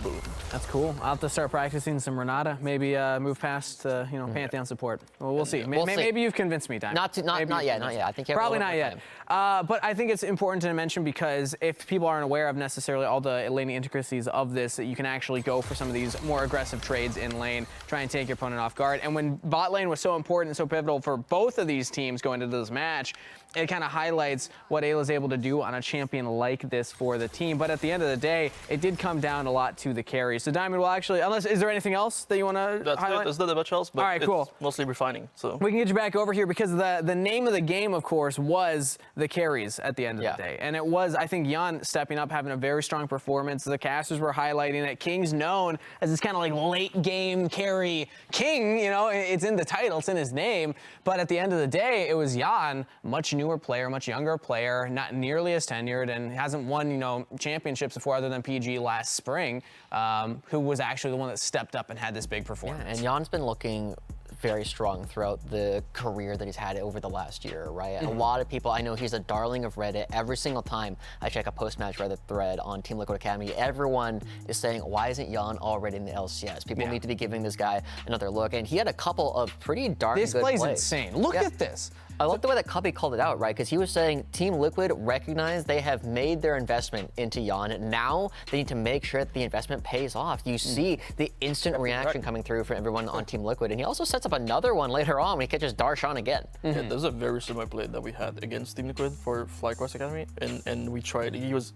Boom. That's cool. I'll have to start practicing some Renata. Maybe move past Pantheon support. Well, we'll see. Maybe you've convinced me, Diamond. Not yet. I think you have probably not yet. But I think it's important to mention because if people aren't aware of necessarily all the laning intricacies of this, that you can actually go for some of these more aggressive trades in lane, try and take your opponent off guard. And when bot lane was so important and so pivotal for both of these teams going into this match, it kind of highlights what Ayla's able to do on a champion like this for the team. But at the end of the day, it did come down a lot to the carry. So Diamond will actually, is there anything else that you want to highlight? There's not that much else, but all right, cool. It's mostly refining. So we can get you back over here because the name of the game, of course, was the carries at the end of the day. And it was, I think, Jan stepping up, having a very strong performance. The casters were highlighting it. King's known as this kind of like late game carry king, it's in the title, it's in his name. But at the end of the day, it was Jan, much newer player, much younger player, not nearly as tenured, and hasn't won, championships before other than PG last spring, who was actually the one that stepped up and had this big performance. Yeah, and Jan's been looking very strong throughout the career that he's had over the last year, right? A lot of people, I know he's a darling of Reddit. Every single time I check a post-match Reddit thread on Team Liquid Academy, everyone is saying, why isn't Jan already in the LCS? People need to be giving this guy another look. And he had a couple of pretty darn good plays. This play's insane. Look at this. I love the way that Cubby called it out, right? Because he was saying Team Liquid recognized they have made their investment into Jan. Now they need to make sure that the investment pays off. You see the instant reaction coming through from everyone on Team Liquid. And he also sets up another one later on when he catches Darshan again. Yeah, there's a very similar play that we had against Team Liquid for FlyQuest Academy. And we tried, Jan was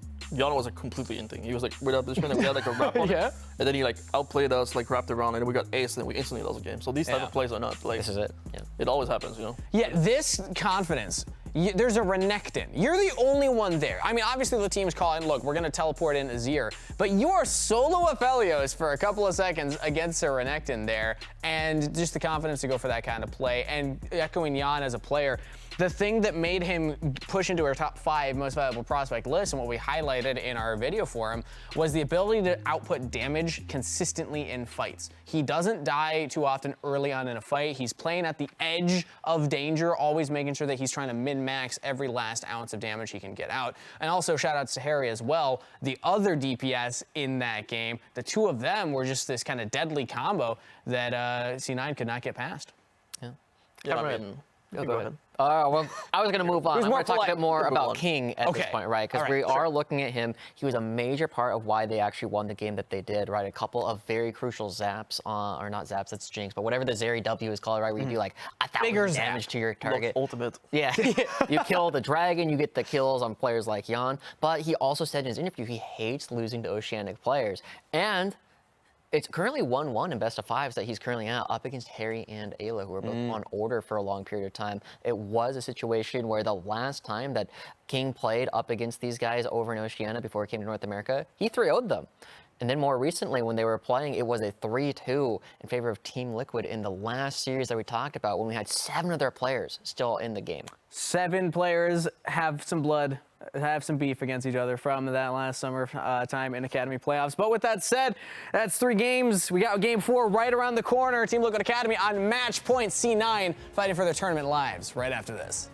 like completely in thing. He was like without this one, and we had like a wrap on it. And then he like outplayed us, like wrapped around, and then we got ace, and then we instantly lost the game. So these type of plays are not like, this is it. Yeah. It always happens, Yeah, this confidence. There's a Renekton. You're the only one there. I mean, obviously the team's calling, look, we're going to teleport in Azir, but you are solo Aphelios for a couple of seconds against a Renekton there, and just the confidence to go for that kind of play. And echoing Jan as a player, the thing that made him push into our top 5 most valuable prospect list, and what we highlighted in our video for him, was the ability to output damage consistently in fights. He doesn't die too often early on in a fight. He's playing at the edge of danger, always making sure that he's trying to min-max every last ounce of damage he can get out. And also shout out to Harry as well, the other DPS in that game. The two of them were just this kind of deadly combo that C9 could not get past. Go ahead. Well, I was going to move on. I'm going to talk a bit more about King at this point, right? Because we are looking at him. He was a major part of why they actually won the game that they did, right? A couple of very crucial zaps, or not zaps, that's Jinx, but whatever the Zeri W is called, right? Where you do like 1,000 damage to your target. Ultimate. Yeah. You kill the dragon, you get the kills on players like Jan. But he also said in his interview he hates losing to Oceanic players. And it's currently 1-1 in best of 5s that he's currently at, up against Harry and Ayla, who are both on order for a long period of time. It was a situation where the last time that King played up against these guys over in Oceania before he came to North America, he 3-0'd them. And then more recently, when they were playing, it was a 3-2 in favor of Team Liquid in the last series that we talked about when we had 7 of their players still in the game. 7 players have some blood, have some beef against each other from that last summer time in Academy playoffs. But with that said, that's 3 games. We got game 4 right around the corner. Team Liquid Academy on match point. C9 fighting for their tournament lives right after this.